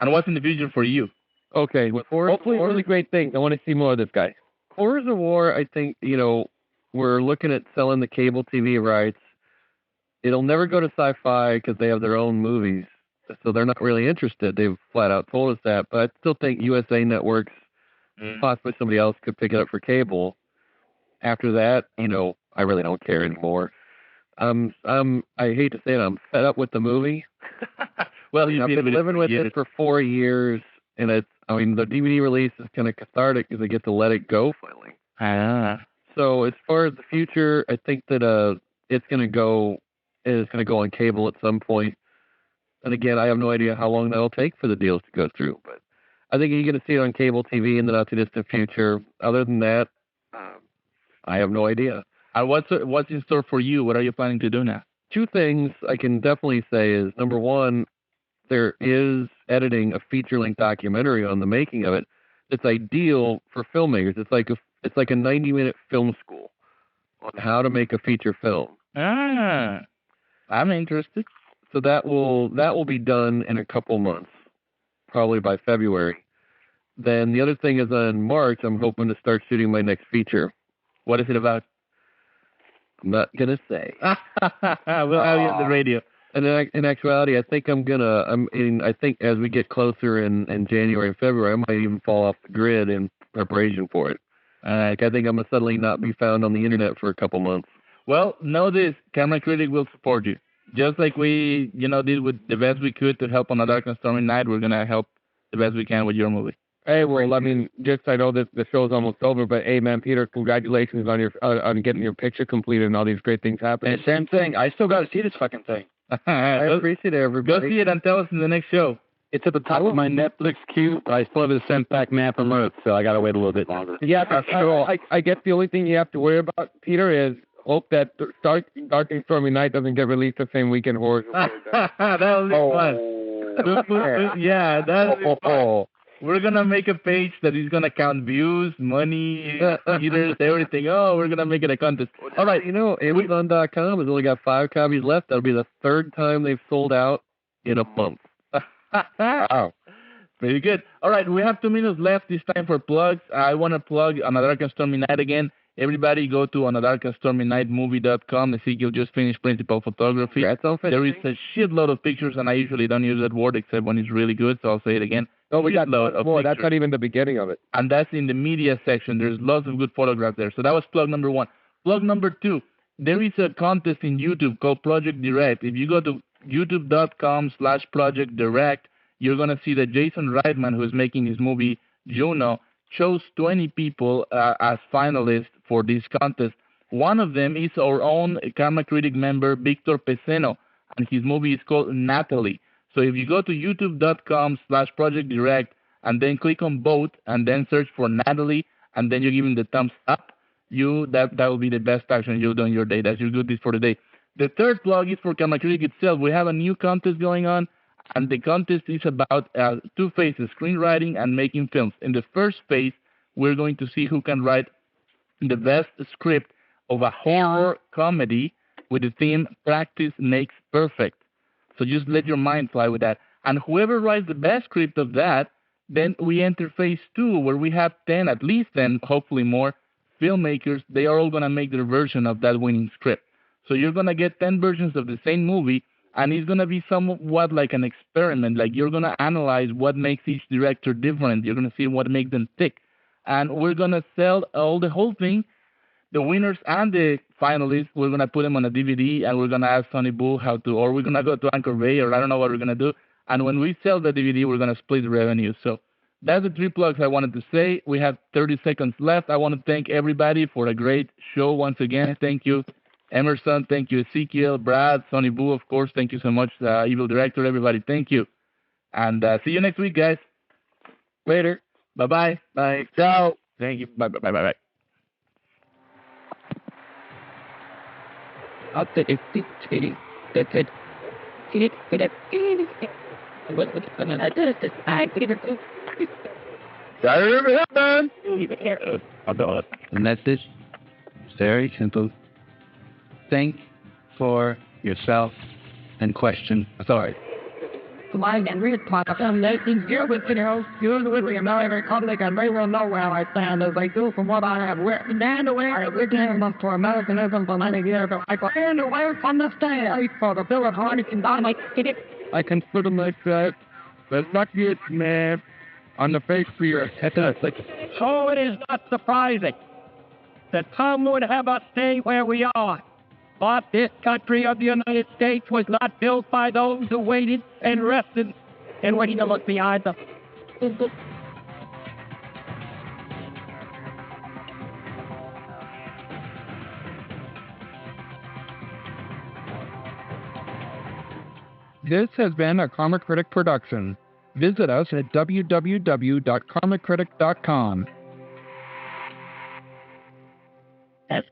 And what's in the future for you? Okay, hopefully really great things. I want to see more of this guy. Horrors of War, I think, we're looking at selling the cable TV rights. It'll never go to Sci-Fi because they have their own movies, so they're not really interested. They've flat out told us that, but I still think USA Networks, possibly somebody else, could pick it up for cable. After that, I really don't care anymore. I hate to say it, I'm fed up with the movie. Well, I've been living with it for 4 years, and the DVD release is kind of cathartic because I get to let it go finally. So as far as the future, I think that it's going to go on cable at some point. And again, I have no idea how long that'll take for the deals to go through, but I think you're going to see it on cable TV in the not too distant future. Other than that, I have no idea. What's in store for you? What are you planning to do now? 2 things I can definitely say is, number one, there is editing a feature-length documentary on the making of it. It's ideal for filmmakers. It's like a 90-minute film school on how to make a feature film. I'm interested. So that will be done in a couple months, probably by February. Then the other thing is, in March, I'm hoping to start shooting my next feature. What is it about? I'm not gonna say. We'll have you on the radio. And in actuality, I think I think as we get closer in January and February, I might even fall off the grid in preparation for it. I think I'm gonna suddenly not be found on the internet for a couple months. Well, know this: Camera Critic will support you, just like we, did with the best we could to help on a dark and stormy night. We're gonna help the best we can with your movie. Hey, well, I know that the show's almost over, but hey, man, Peter, congratulations on getting your picture completed and all these great things happening. Hey, same thing. I still got to see this fucking thing. I appreciate it, everybody. Go see it and tell us in the next show. It's at the top of my Netflix queue, but I still haven't sent back Man from Earth, so I got to wait a little bit longer. Yeah, I guess the only thing you have to worry about, Peter, is hope that Dark and Stormy Night doesn't get released the same weekend Horrors. That'll be fun. Yeah, that'll be fun. We're going to make a page that is going to count views, money, theaters, everything. Oh, we're going to make it a contest. All right, Amazon.com has only got 5 copies left. That'll be the 3rd time they've sold out in a month. Wow. Very good. All right, we have 2 minutes left this time for plugs. I want to plug On a Dark and Stormy Night again. Everybody go to onadarkandstormynightmovie.com. Ezekiel just finished principal photography. There is a shitload of pictures, and I usually don't use that word except when it's really good, so I'll say it again. No, we got more. That's not even the beginning of it. And that's in the media section. There's lots of good photographs there. So that was plug number 1. Plug number 2, there is a contest in YouTube called Project Direct. If you go to youtube.com/Project Direct, you're going to see that Jason Reitman, who is making his movie Juno, chose 20 people as finalists for this contest. One of them is our own Karma Critic member, Victor Peseno, and his movie is called Natalie. So if you go to youtube.com/Project Direct and then click on vote and then search for Natalie and then you give him the thumbs up, that will be the best action you'll do on your day. That's your good deed for the day. The third plug is for Karma Critic itself. We have a new contest going on, and the contest is about 2 phases, screenwriting and making films. In the first phase, we're going to see who can write the best script of a horror comedy with the theme Practice Makes Perfect. So just let your mind fly with that. And whoever writes the best script of that, then we enter phase 2, where we have 10, at least 10, hopefully more, filmmakers. They are all going to make their version of that winning script. So you're going to get 10 versions of the same movie, and it's going to be somewhat like an experiment. Like, you're going to analyze what makes each director different. You're going to see what makes them tick. And we're going to sell the whole thing, the winners and the finalists. We're going to put them on a DVD, and we're going to ask sonnyboo how to, or we're going to go to Anchor Bay, or I don't know what we're going to do. And when we sell the DVD, we're going to split the revenue. So that's the 3 plugs I wanted to say. We have 30 seconds left. I want to thank everybody for a great show once again. Thank you, Emerson, thank you. Ezekiel, Brad, sonnyboo, of course, thank you so much. Evil Director, everybody, thank you. And see you next week, guys. Later. Bye-bye. Bye. Ciao. Thank you. Bye-bye. The message is very simple. Think for yourself and question authority. Mine and read part of them making here with videos, use with the American public, and they will know where I stand as they do from what I have written and the way I have written them for Americanism for many years. I go stand away from the stage for the Bill of Rights and dynamite. I consider myself the luckiest man on the face of the earth. So it is not surprising that some would have us stay where we are. But this country of the United States was not built by those who waited and rested and waited to look behind them. This has been a Comic Critic production. Visit us at www.comiccritic.com. That's